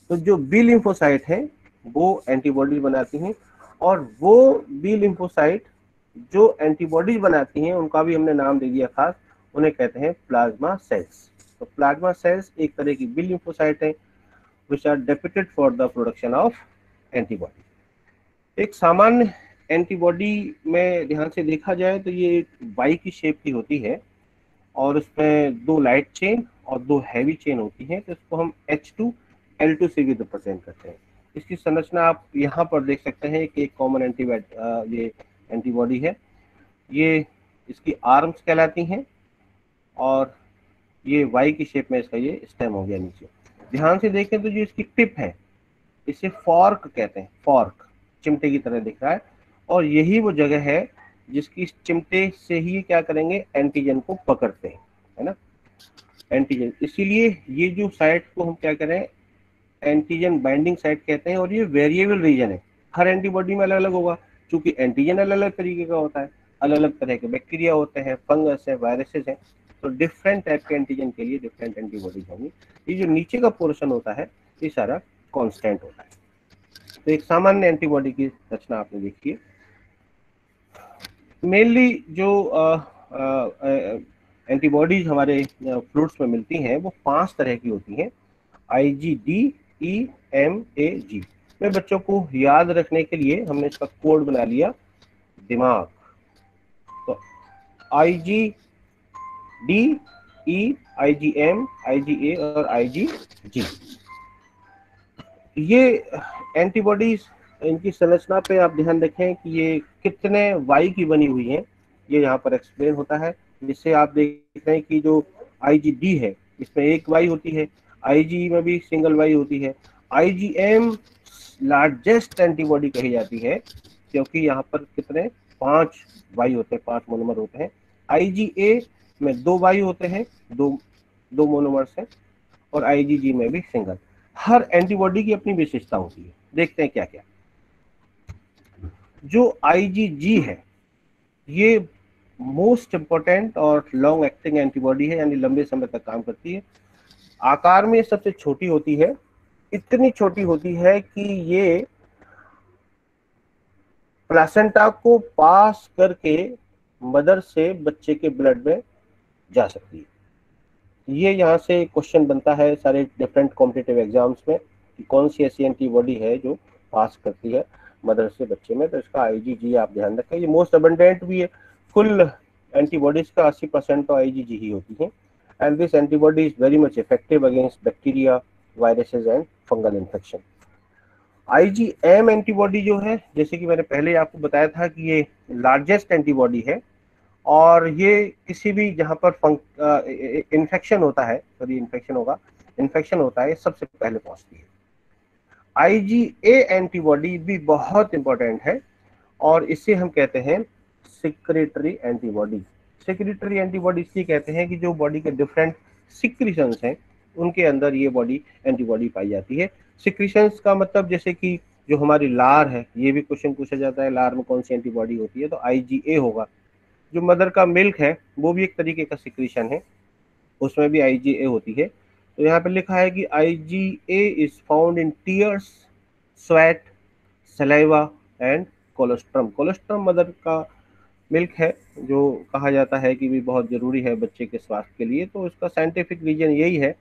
तो जो बी लिम्फोसाइट है वो एंटीबॉडीज बनाती हैं, और वो बी लिम्फोसाइट जो एंटीबॉडीज बनाती हैं उनका भी हमने नाम दे दिया खास, उन्हें कहते हैं प्लाज्मा सेल्स। तो प्लाज्मा सेल्स एक तरह की बी लिम्फोसाइट है which are deputed for the production of antibody। एक सामान्य एंटीबॉडी में ध्यान से देखा जाए तो ये वाई की शेप की होती है, और उसमें 2 लाइट चेन और 2 हैवी चेन होती हैं। तो इसको हम H2L2 से भी रिप्रेजेंट करते हैं। इसकी संरचना आप यहाँ पर देख सकते हैं कि एक कॉमन ये एंटीबॉडी है। ये इसकी आर्म्स कहलाती हैं, और ये वाई की शेप में इसका ये स्टेम हो गया नीचे। ध्यान से देखें तो जो इसकी टिप है इसे फॉर्क कहते हैं, फॉर्क चिमटे की तरह दिख रहा है, और यही वो जगह है जिसकी इस चिमटे से ही क्या करेंगे, एंटीजन को पकड़ते हैं, है ना, एंटीजन। इसीलिए ये जो साइट को हम क्या करें, एंटीजन बाइंडिंग साइट कहते हैं, और ये वेरिएबल रीजन है। हर एंटीबॉडी में अलग अलग होगा, क्योंकि एंटीजन अलग अलग तरीके का होता है, अलग अलग तरह के बैक्टीरिया होते हैं, फंगस है, वायरसेस हैं। तो डिफरेंट टाइप के एंटीजन के लिए डिफरेंट एंटीबॉडीज होंगी। ये जो नीचे का पोर्शन होता है ये सारा कांस्टेंट होता है। तो एक सामान्य एंटीबॉडी की रचना आपने देखी है। मेनली जो एंटीबॉडीज हमारे फ्रूट्स में मिलती हैं वो 5 तरह की होती हैं, IgD-E-M-A-G। मैं बच्चों को याद रखने के लिए हमने इसका कोड बना लिया, दिमाग। तो IgD, E, IgM, IgA और IgG। ये एंटीबॉडीज, इनकी संरचना पे आप ध्यान रखें कि ये कितने वाई की बनी हुई हैं, ये यहाँ पर एक्सप्लेन होता है। जिससे आप देख रहे हैं कि जो IgD है इसमें एक वाई होती है, IG में भी सिंगल वाई होती है। IgM लार्जेस्ट एंटीबॉडी कही जाती है, क्योंकि यहाँ पर कितने 5 वाई होते हैं, 5 मोनोमर होते हैं। IgA में 2 वाई होते हैं, दो मोनोमर्स हैं, और IgG में भी सिंगल। हर एंटीबॉडी की अपनी विशेषता होती है, देखते हैं क्या क्या। जो IgG है ये मोस्ट इंपॉर्टेंट और लॉन्ग एक्टिंग एंटीबॉडी है, यानी लंबे समय तक काम करती है। आकार में सबसे छोटी होती है, इतनी छोटी होती है कि ये प्लासेंटा को पास करके मदर से बच्चे के ब्लड में जा सकती है। ये यहाँ से क्वेश्चन बनता है सारे डिफरेंट कॉम्पिटिटिव एग्जाम्स में कि कौन सी ऐसी एंटीबॉडी है जो पास करती है मदर से बच्चे में। तो इसका IgG आप ध्यान रखें, ये मोस्ट अबंडेंट भी है। कुल एंटीबॉडीज का 80% तो IgG ही होती है। And this antibody is very much effective against bacteria, viruses and fungal infection. IgM antibody जो है, जैसे कि मैंने पहले आपको बताया था कि ये लार्जेस्ट एंटीबॉडी है, और ये किसी भी जहाँ पर इन्फेक्शन होता है, सॉरी इन्फेक्शन होता है, सबसे पहले पहुंचती है। IgA एंटीबॉडी भी बहुत इंपॉर्टेंट है, और इसे हम कहते हैं सिक्रेटरी एंटीबॉडी। सिक्रेटरी एंटीबॉडी इसलिए कहते हैं कि जो बॉडी के डिफरेंट सिक्रीशंस हैं उनके अंदर ये बॉडी एंटीबॉडी पाई जाती है। सिक्रीशंस का मतलब जैसे कि जो हमारी लार है, ये भी क्वेश्चन पूछा जाता है, लार में कौन सी एंटीबॉडी होती है, तो IgA होगा। जो मदर का मिल्क है वो भी एक तरीके का सिक्रीशन है, उसमें भी IgA होती है। तो यहाँ पे लिखा है कि IgA is found in tears, sweat, saliva and colostrum. Colostrum mother का मिल्क है जो कहा जाता है कि भी बहुत ज़रूरी है बच्चे के स्वास्थ्य के लिए। तो इसका साइंटिफिक रीजन यही है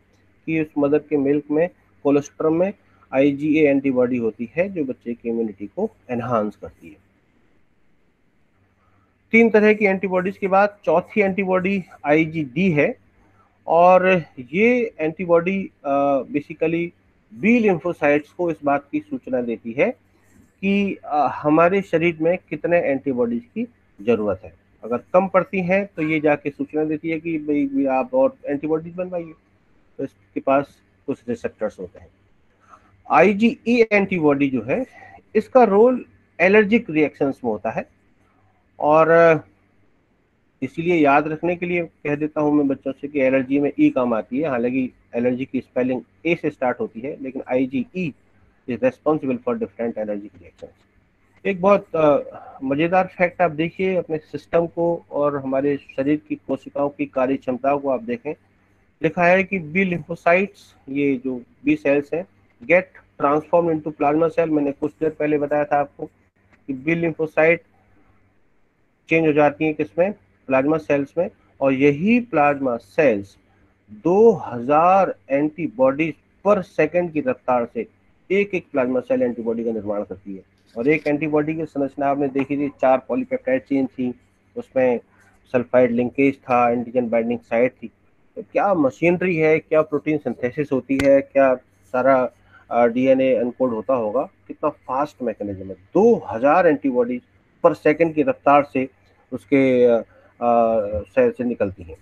कि उस मदर के मिल्क में, कोलोस्ट्रम में IgA एंटीबॉडी होती है जो बच्चे की इम्यूनिटी को एनहांस करती है। 3 तरह की एंटीबॉडीज के बाद चौथी एंटीबॉडी IgD है, और ये एंटीबॉडी बेसिकली बी लिम्फोसाइट्स को इस बात की सूचना देती है कि हमारे शरीर में कितने एंटीबॉडीज की जरूरत है। अगर कम पड़ती हैं तो ये जाके सूचना देती है कि भाई आप और एंटीबॉडीज बनवाइए, तो इसके पास कुछ रिसेप्टर्स होते हैं। IgE एंटीबॉडी जो है, इसका रोल एलर्जिक रिएक्शंस में होता है, और इसीलिए याद रखने के लिए कह देता हूं मैं बच्चों से कि एलर्जी में ई काम आती है। हालांकि एलर्जी की स्पेलिंग ए से स्टार्ट होती है, लेकिन IgE is responsible for different allergic reactions. एक बहुत मजेदार फैक्ट आप देखिए अपने सिस्टम को और हमारे शरीर की कोशिकाओं की कार्य क्षमता को आप देखें। लिखा है कि बी लिम्फोसाइट्स, ये जो बी सेल्स हैं, get transform into plasma cell. मैंने कुछ देर पहले बताया था आपको कि बी लिम्फोसाइट चेंज हो जाती है किसमें, प्लाज्मा सेल्स में, और यही प्लाज्मा सेल्स 2000 एंटीबॉडीज पर सेकंड की रफ्तार से एक प्लाज्मा सेल एंटीबॉडी का निर्माण करती है। और एक एंटीबॉडी की संरचना आपने देखी थी, 4 पॉलीपेप्टाइड चेन थी, उसमें सल्फाइड लिंकेज था, एंटीजन बाइंडिंग साइट थी। तो क्या मशीनरी है, क्या प्रोटीन सिंथेसिस होती है, क्या सारा DNA अनकोड होता होगा, कितना फास्ट मैकेनिज्म है। 2000 एंटीबॉडीज पर सेकंड की रफ्तार से उसके सेल से निकलती हैं।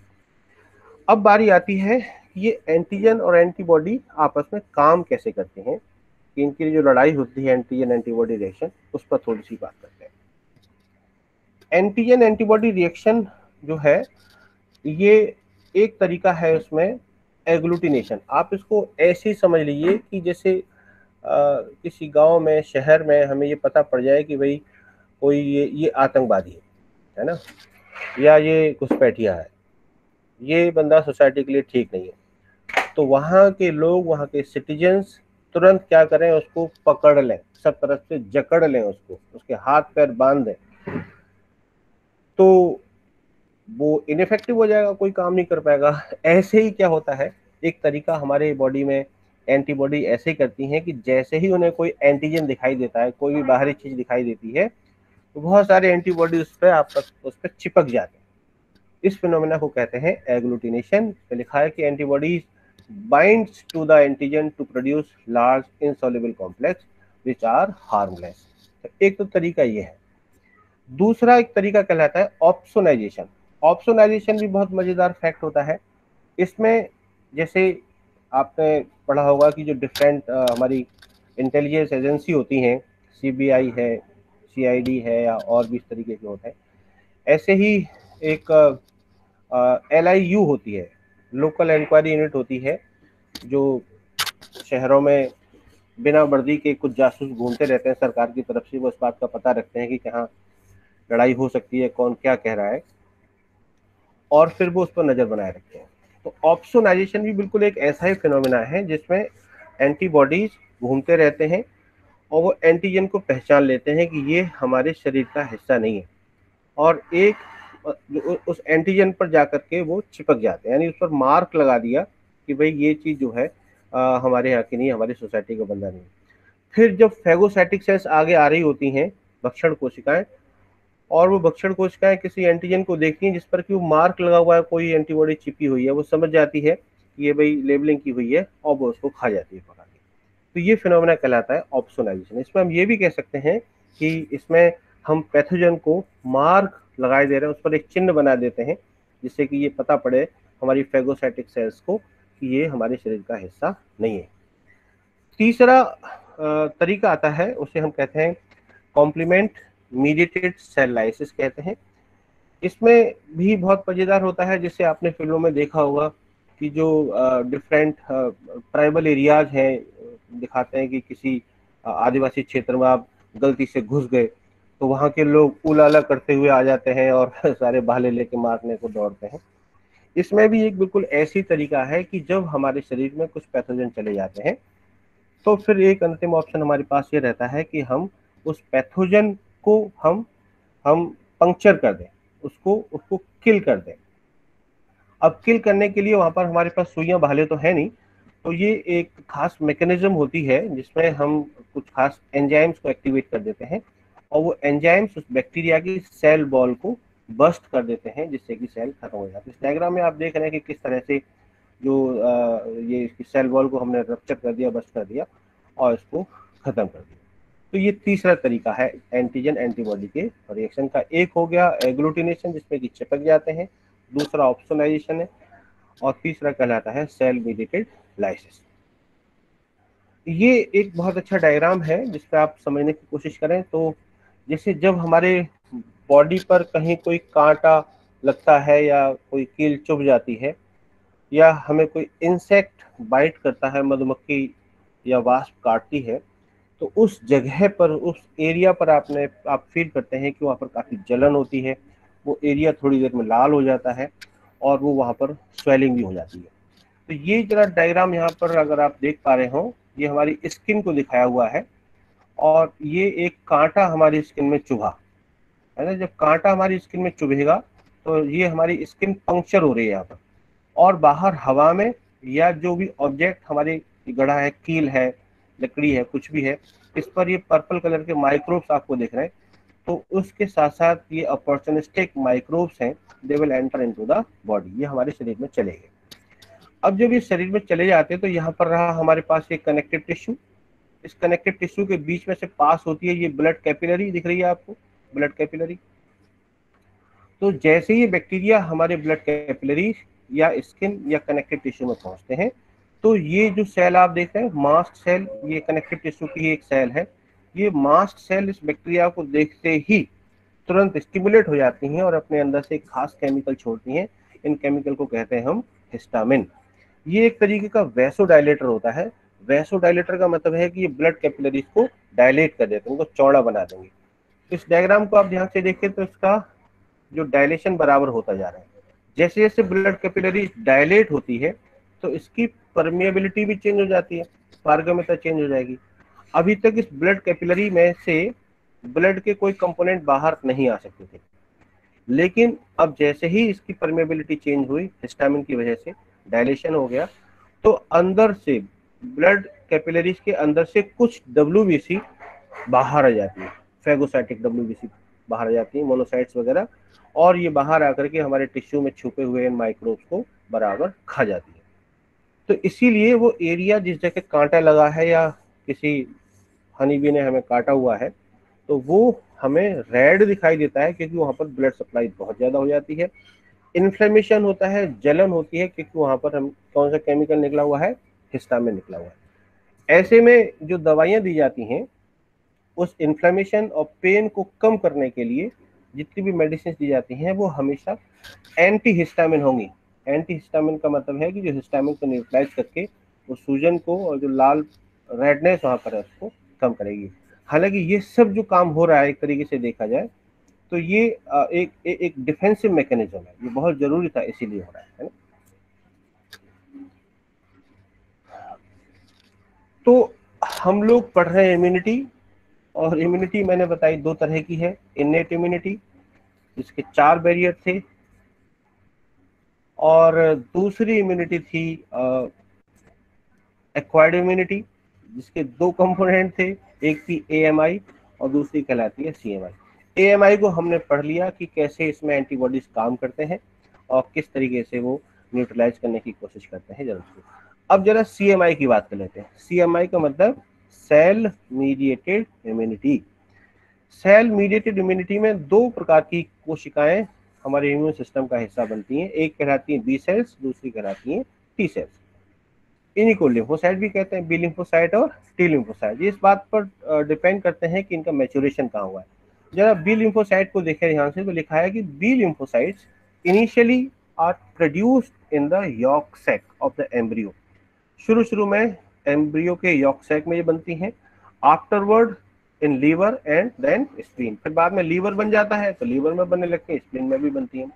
अब बारी आती है ये एंटीजन और एंटीबॉडी आपस में काम कैसे करते हैं, कि इनकी जो लड़ाई होती है एंटीजन एंटीबॉडी रिएक्शन, उस पर थोड़ी सी बात करते हैं। एंटीजन एंटीबॉडी रिएक्शन जो है, ये एक तरीका है उसमें एग्लूटिनेशन। आप इसको ऐसे ही समझ लीजिए कि जैसे किसी गांव में, शहर में हमें ये पता पड़ जाए कि भाई कोई ये आतंकवादी है ना, या ये घुसपैठिया है, ये बंदा सोसाइटी के लिए ठीक नहीं है, तो वहाँ के लोग, वहाँ के सिटीजन्स तुरंत क्या करें, उसको पकड़ लें, सब तरफ से जकड़ लें उसको, उसके हाथ पैर बांध दें, तो वो इनफेक्टिव हो जाएगा, कोई काम नहीं कर पाएगा। ऐसे ही क्या होता है, एक तरीका हमारे बॉडी में एंटीबॉडी ऐसे करती हैं कि जैसे ही उन्हें कोई एंटीजन दिखाई देता है, कोई भी बाहरी चीज दिखाई देती है, तो बहुत सारे एंटीबॉडी उस पर चिपक जाते हैं। इस फिनोमेना को कहते हैं एग्लूटिनेशन। लिखा है कि antibodies binds to the antigen to produce large insoluble complex which are harmless. एक तो तरीका ये है। दूसरा एक तरीका कहलाता है ऑप्सोनाइजेशन। ऑप्सोनाइजेशन भी बहुत मजेदार फैक्ट होता है। इसमें जैसे आपने पढ़ा होगा कि जो डिफरेंट हमारी इंटेलिजेंस एजेंसी होती हैं, CBI है, CID है, या और भी इस तरीके के होते हैं, ऐसे ही एक LIU होती है, लोकल इंक्वायरी यूनिट होती है, जो शहरों में बिना वर्दी के कुछ जासूस घूमते रहते हैं सरकार की तरफ से। वो इस बात का पता रखते हैं कि कहाँ लड़ाई हो सकती है, कौन क्या कह रहा है, और फिर वो उस पर नजर बनाए रखते हैं। तो ऑप्सोनाइजेशन भी बिल्कुल एक ऐसा ही फिनोमेना है जिसमें एंटीबॉडीज घूमते रहते हैं और वो एंटीजन को पहचान लेते हैं कि ये हमारे शरीर का हिस्सा नहीं है, और एक उस एंटीजन पर जाकर के वो चिपक जाते हैं, यानी उस पर मार्क लगा दिया कि भाई ये चीज जो है हमारे यहाँ की नहीं, हमारी सोसाइटी का बंदा नहीं। फिर जब फेगोसाइटिक सेल्स आगे आ रही होती हैं, भक्षण कोशिकाएं, और वो भक्षण कोशिकाएं किसी एंटीजन को देखती हैं जिस पर कि वो मार्क लगा हुआ है, कोई एंटीबॉडी चिपी हुई है, वो समझ जाती है कि ये भाई लेबलिंग की हुई है, और वो उसको खा जाती है पका के। तो ये फिनोमेना कहलाता है ऑप्सोनाइजेशन। इसमें हम ये भी कह सकते हैं कि इसमें हम पैथोजन को मार्क लगाए दे रहे हैं, उस पर एक चिन्ह बना देते हैं, जिससे कि ये पता पड़े हमारी फेगोसाइटिक सेल्स को कि ये हमारे शरीर का हिस्सा नहीं है। तीसरा तरीका आता है, उसे हम कहते हैं कॉम्प्लीमेंट मीडिएटेड सेल लाइसिस कहते हैं। इसमें भी बहुत मजेदार होता है, जिससे आपने फिल्मों में देखा होगा कि जो डिफरेंट ट्राइबल एरियाज हैं, दिखाते हैं कि किसी आदिवासी क्षेत्र में आप गलती से घुस गए तो वहाँ के लोग उलाला करते हुए आ जाते हैं और सारे भाले लेके मारने को दौड़ते हैं। इसमें भी एक बिल्कुल ऐसी तरीका है कि जब हमारे शरीर में कुछ पैथोजन चले जाते हैं तो फिर एक अंतिम ऑप्शन हमारे पास ये रहता है कि हम उस पैथोजन को हम पंक्चर कर दें, उसको किल कर दें। अब किल करने के लिए वहां पर हमारे पास सुइयां भाले तो है नहीं, तो ये एक खास मैकेनिज्म होती है जिसमें हम कुछ खास एंजाइम्स को एक्टिवेट कर देते हैं और वो एंजाइम्स उस बैक्टीरिया की सेल वॉल को बस्ट कर देते हैं, जिससे कि सेल खत्म हो जाती है। इस डायग्राम में आप देख रहे हैं कि किस तरह से जो ये इसकी सेल वॉल को हमने रप्चर कर दिया, बस्ट कर दिया और इसको खत्म कर दिया। तो ये तीसरा तरीका है एंटीजन एंटीबॉडी के रिएक्शन का। एक हो गया एग्लूटिनेशन, जिसमें कि चिपक जाते हैं, दूसरा ऑप्सोनाइजेशन है और तीसरा कहलाता है सेल मीडिएटेड लाइसिस। ये एक बहुत अच्छा डायग्राम है जिसपे आप समझने की कोशिश करें। तो जैसे जब हमारे बॉडी पर कहीं कोई कांटा लगता है या कोई कील चुभ जाती है या हमें कोई इंसेक्ट बाइट करता है, मधुमक्खी या वास्प काटती है, तो उस जगह पर, उस एरिया पर आप फील करते हैं कि वहाँ पर काफ़ी जलन होती है, वो एरिया थोड़ी देर में लाल हो जाता है और वो वहाँ पर स्वेलिंग भी हो जाती है। तो ये जरा डायग्राम यहाँ पर अगर आप देख पा रहे हो, ये हमारी स्किन को दिखाया हुआ है और ये एक कांटा हमारी स्किन में चुभा है ना। जब कांटा हमारी स्किन में चुभेगा तो ये हमारी स्किन पंक्चर हो रही है यहाँ पर, और बाहर हवा में या जो भी ऑब्जेक्ट हमारे गड़ा है, कील है, लकड़ी है, कुछ भी है, इस पर ये पर्पल कलर के माइक्रोब्स आपको दिख रहे हैं। तो उसके साथ साथ ये अपॉर्चुनिस्टिक माइक्रोब्स हैं, they will enter into the body, ये हमारे शरीर में चले गए। अब जब ये शरीर में चले जाते हैं तो यहाँ पर रहा हमारे पास एक कनेक्टिव टिश्यू। इस कनेक्टिव टिश्यू के बीच में से पास होती है ये ब्लड कैपिलरी, दिख रही है आपको, ब्लड कैपिलरी। तो जैसे ही बैक्टीरिया हमारे ब्लड कैपिलरी या स्किन या कनेक्टिव टिश्यू में पहुंचते हैं, तो ये जो सेल आप देख रहे हैं, मास्ट सेल, ये कनेक्टिव टिश्यू की एक सेल है। ये मास्ट सेल इस बैक्टीरिया को देखते ही तुरंत स्टिमुलेट हो जाती हैं और अपने अंदर से एक खास केमिकल छोड़ती हैं। इन केमिकल को कहते हैं हम हिस्टामिन। ये एक तरीके का वैसोडाइलेटर होता है। वैसोडाइलेटर का मतलब है कि ये ब्लड कैपिलरीज को डायलेट कर देते हैं, उनको चौड़ा बना देंगे। इस डायग्राम को आप ध्यान से देखिए तो इसका जो डायलेशन बराबर होता जा रहा है। जैसे जैसे ब्लड कैपिलरी डायलेट होती है तो इसकी परमिएबिलिटी भी चेंज हो जाती है, पारगम्यता चेंज हो जाएगी। अभी तक इस ब्लड कैपिलरी में से ब्लड के कोई कंपोनेंट बाहर नहीं आ सकते थे, लेकिन अब जैसे ही इसकी परमिएबिलिटी चेंज हुई, हिस्टामिन की वजह से डायलेशन हो गया, तो अंदर से ब्लड कैपिलरीज के अंदर से कुछ WBC बाहर आ जाती है, फैगोसाइटिक WBC बाहर आ जाती है, मोनोसाइट्स वगैरह, और ये बाहर आकर के हमारे टिश्यू में छुपे हुए माइक्रोब्स को बराबर खा जाती है। तो इसीलिए वो एरिया जिस जगह कांटा लगा है या किसी हनीबी ने हमें काटा हुआ है, तो वो हमें रेड दिखाई देता है क्योंकि वहां पर ब्लड सप्लाई बहुत ज्यादा हो जाती है। इन्फ्लेमेशन होता है, जलन होती है, क्योंकि वहां पर हम कौन सा केमिकल निकला हुआ है, हिस्टामिन निकला हुआ है। ऐसे में जो दवाइयां दी जाती हैं, उस इन्फ्लेमेशन और पेन को कम करने के लिए जितनी भी मेडिसिन दी जाती हैं वो हमेशा एंटी हिस्टामिन होंगी। एंटी हिस्टामिन का मतलब है कि जो हिस्टामिन को न्यूट्रलाइज करके वो सूजन को और जो लाल रेडनेस वहाँ पर है उसको कम करेगी। हालांकि ये सब जो काम हो रहा है एक तरीके से देखा जाए तो ये एक डिफेंसिव मैकेनिज्म है, ये बहुत जरूरी था, इसीलिए हो रहा है ना। तो हम लोग पढ़ रहे हैं इम्यूनिटी, और इम्यूनिटी मैंने बताई दो तरह की है। इनेट इम्यूनिटी जिसके 4 बैरियर थे, और दूसरी इम्यूनिटी थी एक्वायर्ड इम्यूनिटी जिसके 2 कंपोनेंट थे, एक थी AMI और दूसरी कहलाती है CMI। AMI को हमने पढ़ लिया कि कैसे इसमें एंटीबॉडीज काम करते हैं और किस तरीके से वो न्यूट्रलाइज करने की कोशिश करते हैं जरूर। अब जरा CMI की बात कर लेते हैं। CMI का मतलब cell mediated immunity. Cell mediated immunity में 2 प्रकार की कोशिकाएं हमारे इम्यून सिस्टम का हिस्सा बनती हैं। एक कहलाती हैं B सेल्स, दूसरी कहलाती हैं T सेल्स। इन्हीं को लिम्फोसाइट भी कहते हैं, B लिम्फोसाइट और T लिम्फोसाइट। इस बात पर डिपेंड करते हैं कि इनका मैच्योरेशन कहाँ हुआ है। जरा B लिम्फोसाइट को देखें ध्यान से, तो लिखा है कि B lymphocytes initially are produced in the yolk sac of the embryo. शुरू में एम्ब्रियो के यॉर्क सैक में ये बनती हैं, afterward in liver and then spleen. फिर बाद में लीवर बन जाता है तो लीवर में बनने लगते हैं, स्प्लीन में भी बनती हैं,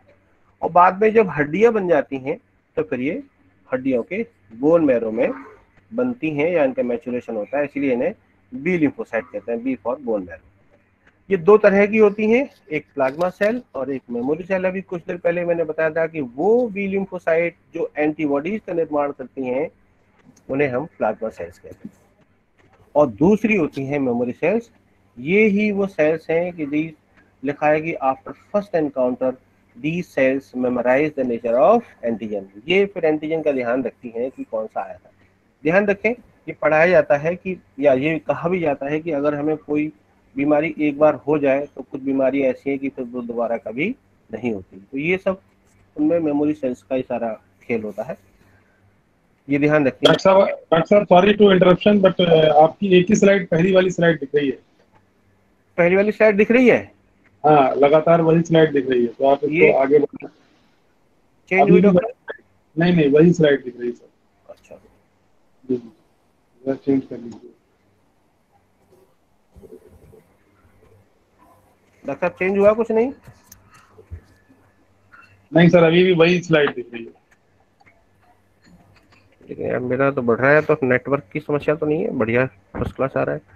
और बाद में जब हड्डियां बन जाती हैं तो फिर ये हड्डियों के बोन मैरो में बनती हैं या इनका मैचुरेशन होता है, इसलिए इन्हें बी लिम्फोसाइट कहते हैं, बी फॉर बोन मैरो। ये दो तरह की होती हैं, एक प्लाज्मा सेल और एक मेमोरी सेल। अभी कुछ देर पहले मैंने बताया था कि वो बी लिम्फोसाइट जो एंटीबॉडीज का निर्माण करती हैं उन्हें हम प्लाज्मा सेल्स कहते हैं, और दूसरी होती हैं मेमोरी सेल्स। ये ही वो सेल्स हैं कि दी लिखा है कि after first encounter the cells memorize the nature of antigen. ये फिर एंटीजन का ध्यान रखती हैं कि कौन सा आया था। ध्यान रखें, ये पढ़ाया जाता है कि, या ये कहा भी जाता है कि अगर हमें कोई बीमारी एक बार हो जाए तो कुछ बीमारी ऐसी है कि फिर वो दोबारा कभी नहीं होती। तो ये सब उनमें मेमोरी सेल्स का ही सारा खेल होता है, ये ध्यान रखिए। डॉक्टर साहब सॉरी टू इंटरप्शन, बट आपकी एक ही स्लाइड, पहली वाली स्लाइड दिख रही है। पहली वाली स्लाइड दिख रही है? हाँ, लगातार वही स्लाइड दिख रही है, तो आप इसको ये आगे बढ़ाएं। चेंज अभी हुई भी डॉक्टर? नहीं नहीं, वही स्लाइड दिख रही है सर। अच्छा, जी जी, जरा चेंज कर लीजिए। डॉक्टर साहब चेंज हुआ कुछ नहीं? नहीं सर, अभी भी वही स्लाइड दिख रही है। लेकिन यार मेरा तो बढ़ रहा है, तो नेटवर्क की समस्या तो नहीं है? बढ़िया, फर्स्ट क्लास आ रहा है।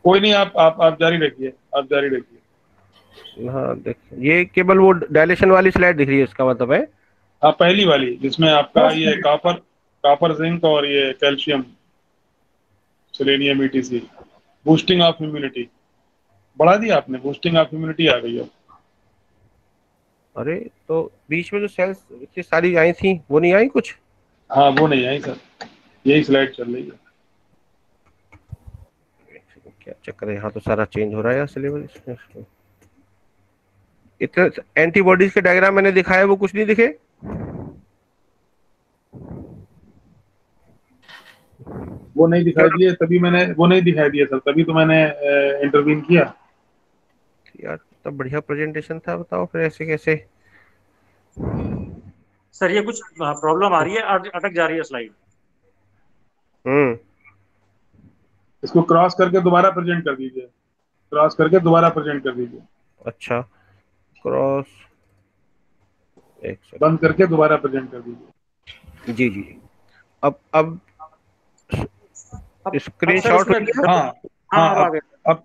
कोई नहीं, आप जारी रखिए, आप जारी रखिए। हाँ देख, ये केवल वो डायलेशन वाली स्लाइड दिख रही है, इसका मतलब है। हाँ, पहली वाली जिसमें आपका ये कॉपर कॉपर जिंक और ये calcium selenium etc, boosting of immunity बढ़ा दिया आपने, बूस्टिंग ऑफ इम्यूनिटी आ गई है। अरे तो बीच में जो सेल्स इतनी सारी आई थी वो नहीं आई कुछ? हाँ, वो नहीं आई सर, यही स्लाइड चल रही है। क्या चक्कर है, यहाँ तो सारा चेंज हो रहा है यार सिलेबस। इतने एंटीबॉडीज के डायग्राम मैंने दिखाया, वो कुछ नहीं दिखे? वो नहीं दिखाई दिए, तभी मैंने वो नहीं दिखाई दिया सर, तभी तो मैंने इंटरवीन किया। यार तब बढ़िया प्रेजेंटेशन था, बताओ फिर ऐसे कैसे? सर ये कुछ प्रॉब्लम आ रही है, अटक जा रही है स्लाइड। हम्म। इसको क्रॉस करके दोबारा प्रेजेंट कर दीजिए, क्रॉस करके दोबारा प्रेजेंट कर दीजिए, अच्छा, क्रॉस, एक बंद सेकंड। करके दोबारा प्रेजेंट कर दीजिए। जी जी, अब अब सर स्क्रीनशॉट हो इसमें गया? हाँ हाँ हाँ, अब आ गया अब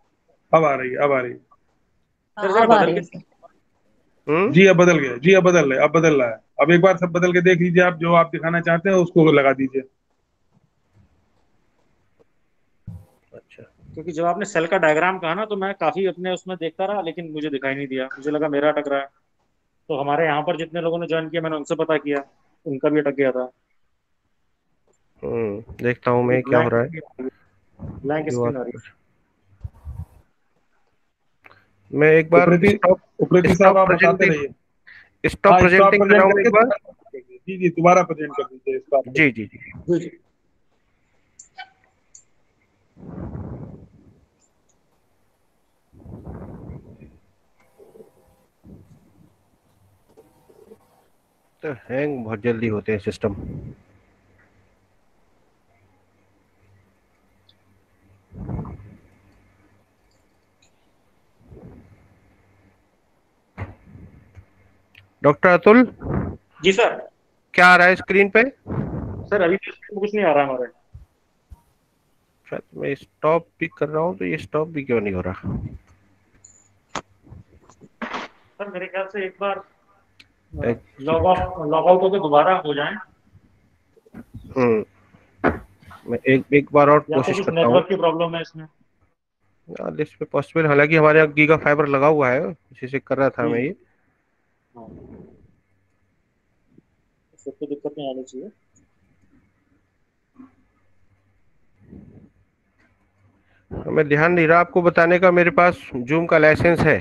अब आ रही है, अब आ रही है। सर, जरा अब आ बदल रही के। है सर। हम्म। जी, अब बदल गया, जी अब बदल रहा है, अब बदल रहा है। अब एक बार सब बदल के देख लीजिए, आप जो आप दिखाना चाहते हैं उसको लगा दीजिए। अच्छा, क्योंकि जब आपने सेल का डायग्राम कहा ना, तो मैं काफी अपने उसमें देखता रहा, लेकिन मुझे दिखाई नहीं दिया, मुझे लगा मेरा अटक रहा है। तो हमारे यहाँ पर जितने लोगों ने ज्वाइन किया, मैंने उनसे पता किया, उनका भी अटक गया था। देखता हूँ मैं क्या हो ब्लैंक रहा है। ब्लैंक जो स्क्रीन आ रही आप, मैं एक बार उप्रेती स्टॉप उप्रेती साहब, स्टॉप आप बताते प्रेजेंटिंग रहिए। स्टॉप हाँ, स्टॉप प्रेजेंटिंग कर रहा प्रेजेंट हूँ करके एक बार। दोबारा present कर दीजिए। जी जी, दोबारा प्रेजेंट कर दीजिए, स्टॉप जी प्रेजेंट। जी जी। है। जी। तो हैंग बहुत जल्दी होते हैं सिस्टम। डॉक्टर अतुल, जी सर। क्या आ रहा है स्क्रीन पे? सर अभी तो कुछ नहीं आ रहा है हमारे। शायद मैं स्टॉप भी कर रहा हूँ तो ये स्टॉप भी क्यों नहीं हो रहा? सर मेरे ख्याल से एक बार एक, लॉग आउट होकर दोबारा हो जाए, हम्म, मैं एक बार और या तो कोशिश कुछ करता हूँ। नेटवर्क की प्रॉब्लम है इसमें। इस पे पॉसिबल, हालांकि हमारे यहाँ गीगा फाइबर लगा हुआ है, इसी से कर रहा था मैं जी। ये। हाँ, सबको दिक्कत नहीं आनी चाहिए। मैं ध्यान नहीं रहा आपको बताने का, मेरे पास जूम का लाइसेंस है।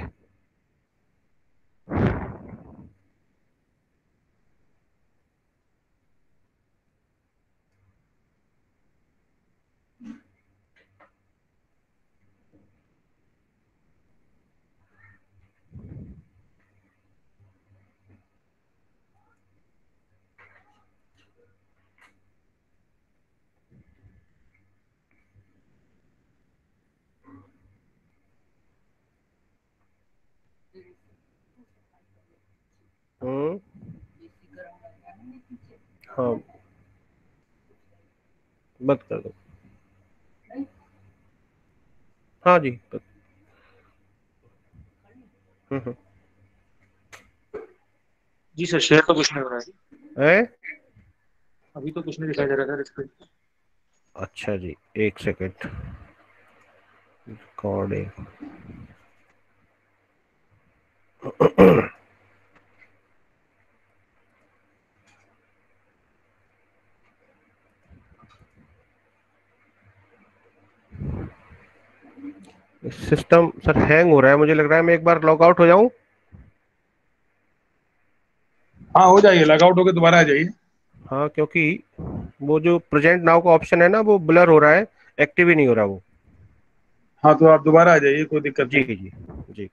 हाँ, बंद कर दो। हाँ जी। हम्म। जी सर, शेयर तो कुछ नहीं हो रहा है, है। अभी तो कुछ नहीं दिखाई दे रहा सर स्क्रीन। अच्छा जी, एक second. Recording. System sir hang हो रहा है, मुझे लग रहा है मैं एक बार लॉग आउट हो जाऊं। हाँ हो जाइए, लॉगआउट होकर दोबारा आ जाइए। हाँ, क्योंकि वो जो प्रेजेंट नाउ का ऑप्शन है ना, वो ब्लर हो रहा है, एक्टिव ही नहीं हो रहा वो। हाँ तो आप दोबारा आ जाइए, कोई दिक्कत जी नहीं। जी जी।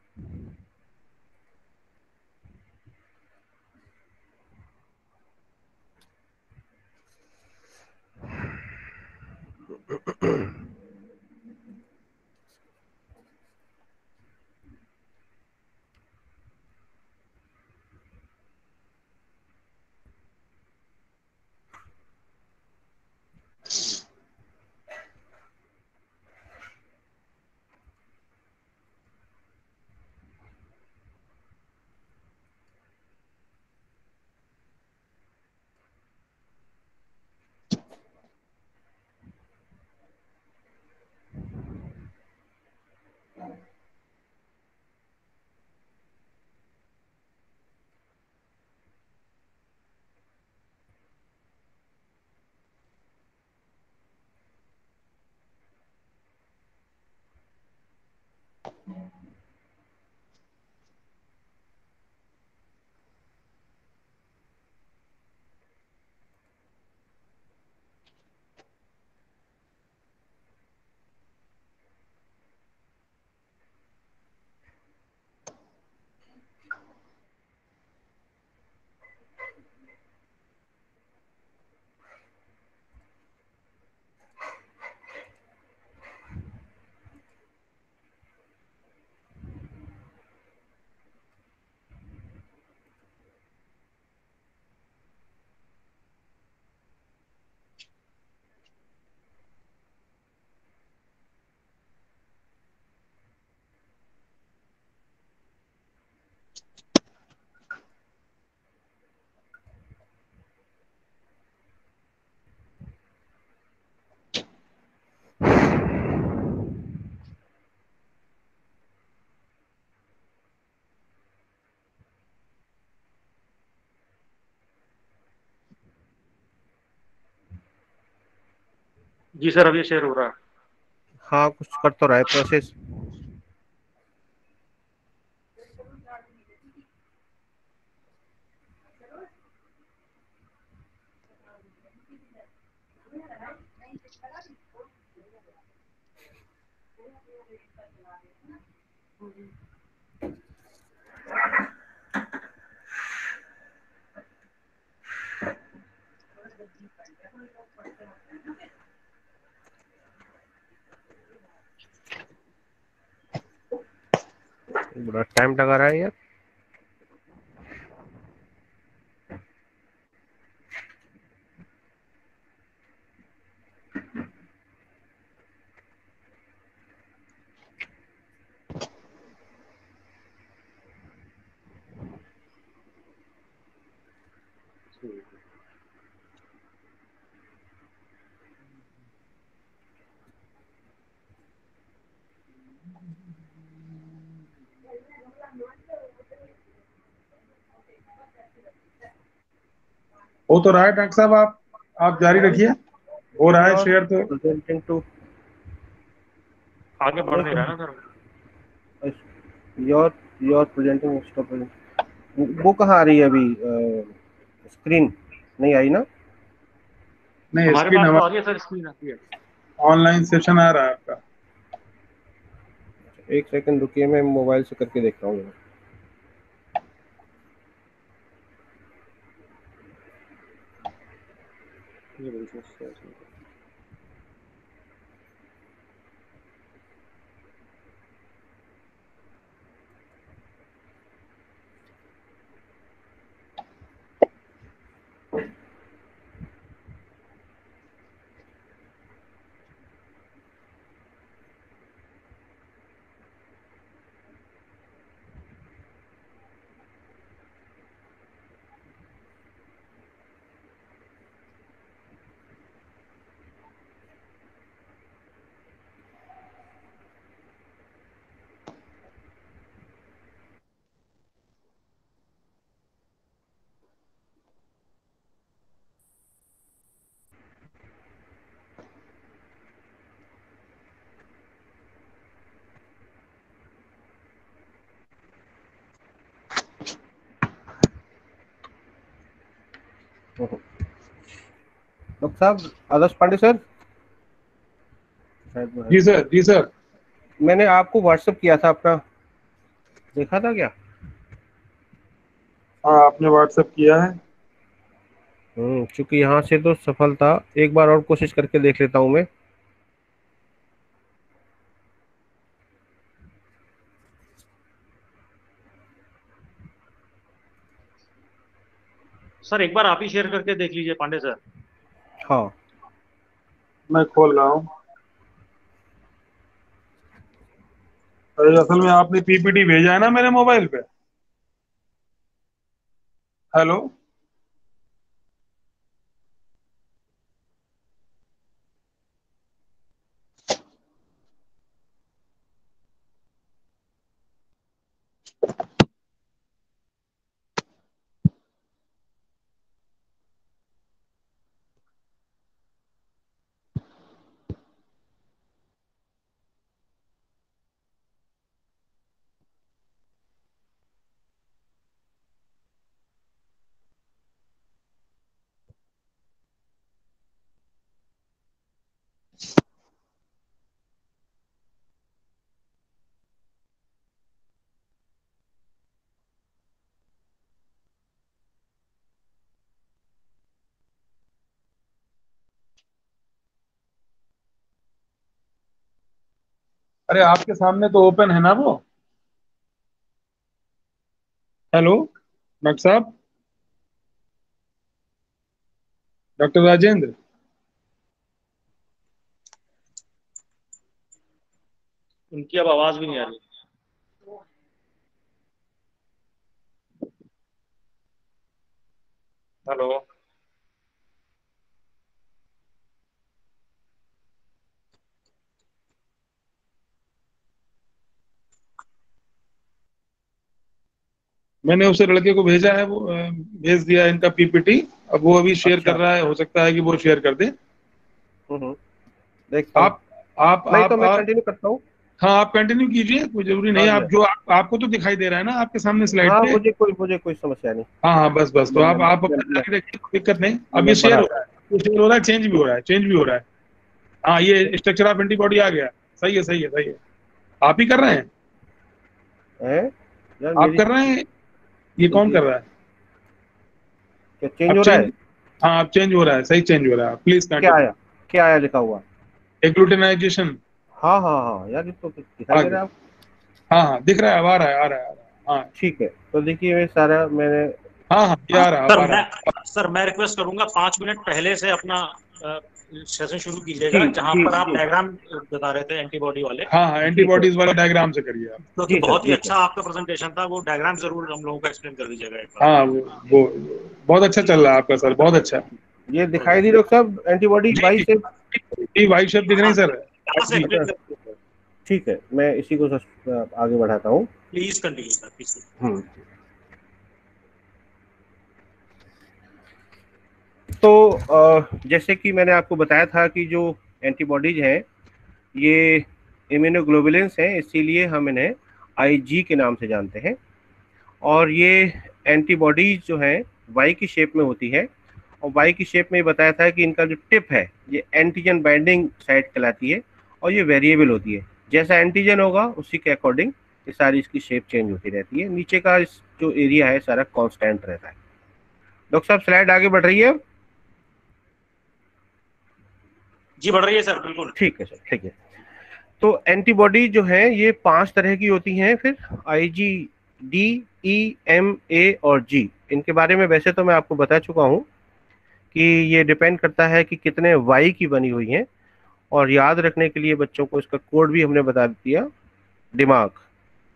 जी सर, अब ये शेयर हो रहा है। हाँ, कुछ कर तो रहा है प्रोसेस। बड़ा टाइम लगा रहा है यार। हो तो रहा है डॉक्टर साहब, आप जारी रखिए। हो रहा है योर शेयर तो। Presenting to. आगे बढ़ नहीं रहा है ना सर। Your your presenting stop. वो कहाँ आ रही है अभी? स्क्रीन नहीं आई ना? नहीं, हमारे स्क्रीन पास तो आ हमारा रही है सर, स्क्रीन आती है। ऑनलाइन सेशन आ रहा है आपका। एक सेकंड रुकिए, मैं मोबाइल से करके देख रहा हूँ। ये देखिए सर। डॉक्टर साहब आदर्श पांडे सर। जी सर, जी सर। मैंने आपको व्हाट्सएप किया था अपना, देखा था क्या? हाँ, आपने व्हाट्सएप किया है। क्योंकि यहाँ से तो सफल था, एक बार और कोशिश करके देख लेता हूँ मैं। सर एक बार आप ही शेयर करके देख लीजिए पांडे सर। हाँ मैं खोल रहा हूँ। अरे असल में आपने पीपीटी भेजा है ना मेरे मोबाइल पे। हेलो। अरे आपके सामने तो ओपन है ना वो। हेलो डॉक्टर साहब, डॉक्टर राजेंद्र। उनकी अब आवाज भी नहीं आ रही। हेलो। मैंने उसे लड़के को भेजा है, वो भेज दिया इनका पीपीटी। अब वो अभी शेयर कर अच्छा। रहा है, हो सकता है कि वो शेयर कर दे। देखता हूँ। आप आप नहीं तो आप, मैं आप कंटिन्यू करता हूँ। हाँ, आप कंटिन्यू कीजिए, कोई जरूरी नहीं। हाँ आप जो आपको तो दिखाई दे रहा है ना आपके सामने स्लाइड हाँ, पे। मुझे कोई समस्या नहीं। हाँ हाँ, बस बस, तो मैं आप मैं आप मैं, अपना मैं, जारी रखिए, कोई दिक्कत नहीं। अब ये मैं शेयर हो बढ़ाता रहा है, ये शेयर हो रहा है, चेंज भी हो रहा है, चेंज भी हो रहा है। हाँ, ये स्ट्रक्चर ऑफ एंटीबॉडी आ गया। सही है, सही है, सही है। आप ही कर रहे हैं? हूँ। है यार आप मेरी। कर रहे हैं? ये जी कौन जी। कर रहा है? क्या चेंज अब हो रहा है? चेंज। हाँ, अब चेंज हो रहा है, सही चेंज हो रहा है। प्लीज क्या कंटिन्यू। आया? क्या आया लिखा हुआ? एग्लूटिनाइजेशन हाँ हाँ हाँ यार, ये तो दिखाई आ दे रहा है गया। आप। हाँ हाँ, दिख रहा है, अब आ रहा है, आ रहा है, आ रहा है। हाँ ठीक है, तो देखिए ये सारा मैंने। हाँ हाँ, ये आ रहा है, अब सर आ रहा मैं है। सर मैं रिक्वेस्ट करूंगा 5 मिनट पहले से अपना सेशन शुरू कीजिएगा, जी जहां जी पर आप जी। डायग्राम बता रहे थे एंटीबॉडी वाले। हाँ हाँ, जी सर। एंटीबॉडीज वाला डायग्राम से करिए आप। क्योंकि जी सर बहुत ही जी अच्छा सर। आपका प्रेजेंटेशन था, वो डायग्राम जरूर हम लोगों को एक्सप्लेन कर दीजिएगा एक बार। हाँ, वो बहुत अच्छा चल रहा है आपका सर, बहुत अच्छा। ये दिखाई दी डॉक्टर साहब एंटीबॉडी जी वाई जी से? जी, वाइट शर्ट दिख रही हाँ, सर। यहाँ से अच्छा, एक्सप्लेन कर दीजिएगा। ठीक है, मैं इसी को आगे बढ़ाता हूँ। Please continue sir, please. हम्म। तो जैसे कि मैंने आपको बताया था कि जो एंटीबॉडीज हैं ये इम्यूनोग्लोबुलिन्स हैं, इसीलिए हम इन्हें आईजी के नाम से जानते हैं। और ये एंटीबॉडीज जो हैं वाई की शेप में होती है। और वाई की शेप में ये बताया था कि इनका जो टिप है ये एंटीजन बाइंडिंग साइट कहलाती है। और ये वेरिएबल होती है, जैसा एंटीजन होगा उसी के अकॉर्डिंग ये सारी इसकी शेप चेंज होती रहती है। नीचे का जो एरिया है सारा कांस्टेंट रहता है। डॉक्टर साहब स्लाइड आगे बढ़ रही है? जी बढ़ रही है सर, बिल्कुल। ठीक है सर, ठीक है। तो एंटीबॉडी जो है ये 5 तरह की होती हैं। फिर आईजी, डी, ई, एम, ए और जी, इनके बारे में वैसे तो मैं आपको बता चुका हूँ कि ये डिपेंड करता है कि कितने वाई की बनी हुई हैं। और याद रखने के लिए बच्चों को इसका कोड भी हमने बता दिया, दिमाग।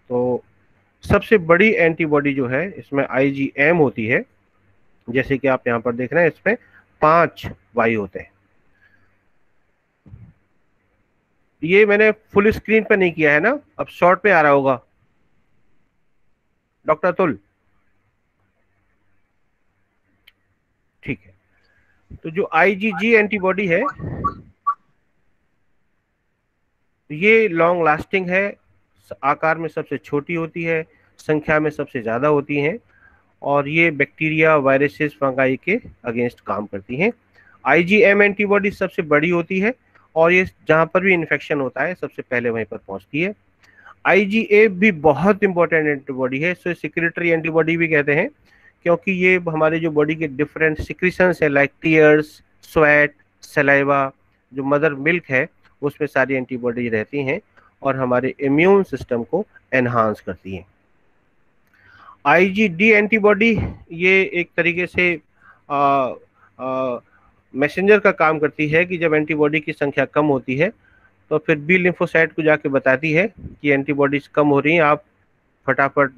तो सबसे बड़ी एंटीबॉडी जो है इसमें आईजीएम होती है, जैसे कि आप यहाँ पर देख रहे हैं इसमें 5 वाई होते हैं। ये मैंने फुल स्क्रीन पे नहीं किया है ना, अब शॉर्ट पे आ रहा होगा डॉक्टर अतुल? ठीक है। तो जो आईजीजी एंटीबॉडी है ये लॉन्ग लास्टिंग है, आकार में सबसे छोटी होती है, संख्या में सबसे ज़्यादा होती हैं। और ये बैक्टीरिया, वायरसेस, फंगाई के अगेंस्ट काम करती हैं। IgM एंटीबॉडी सबसे बड़ी होती है और ये जहां पर भी इन्फेक्शन होता है सबसे पहले वहीं पर पहुंचती है। IgA भी बहुत इंपॉर्टेंट एंटीबॉडी है, इसे सिक्रेटरी एंटीबॉडी भी कहते हैं, क्योंकि ये हमारे जो बॉडी के डिफरेंट सिक्रीशंस है लाइक टीयर्स, स्वेट, सलाइवा, जो मदर मिल्क है उसमें सारी एंटीबॉडी रहती हैं और हमारे इम्यून सिस्टम को एनहांस करती हैं। IgD एंटीबॉडी ये एक तरीके से मैसेंजर का काम करती है कि जब एंटीबॉडी की संख्या कम होती है तो फिर बी लिम्फोसाइट को जाके बताती है कि एंटीबॉडीज कम हो रही हैं, आप फटाफट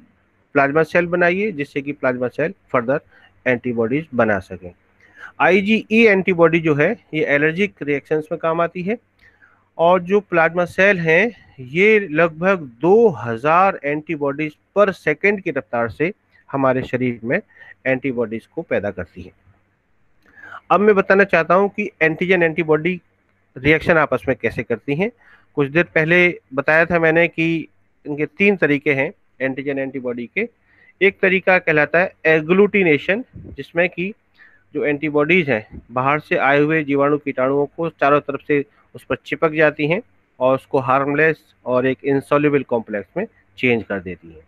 प्लाज्मा सेल बनाइए जिससे कि प्लाज्मा सेल फर्दर एंटीबॉडीज बना सकें। IgE एंटीबॉडी जो है ये एलर्जिक रिएक्शंस में काम आती है और जो प्लाज्मा सेल हैं ये लगभग 2000 एंटीबॉडीज पर सेकंड की रफ्तार से हमारे शरीर में एंटीबॉडीज को पैदा करती है। अब मैं बताना चाहता हूं कि एंटीजन एंटीबॉडी रिएक्शन आपस में कैसे करती हैं। कुछ देर पहले बताया था मैंने कि इनके 3 तरीके हैं एंटीजन एंटीबॉडी के। एक तरीका कहलाता है एग्लूटिनेशन, जिसमें कि जो एंटीबॉडीज हैं बाहर से आए हुए जीवाणु कीटाणुओं को चारों तरफ से उस पर चिपक जाती हैं और उसको हार्मलेस और एक इंसॉल्युबल कॉम्प्लेक्स में चेंज कर देती हैं।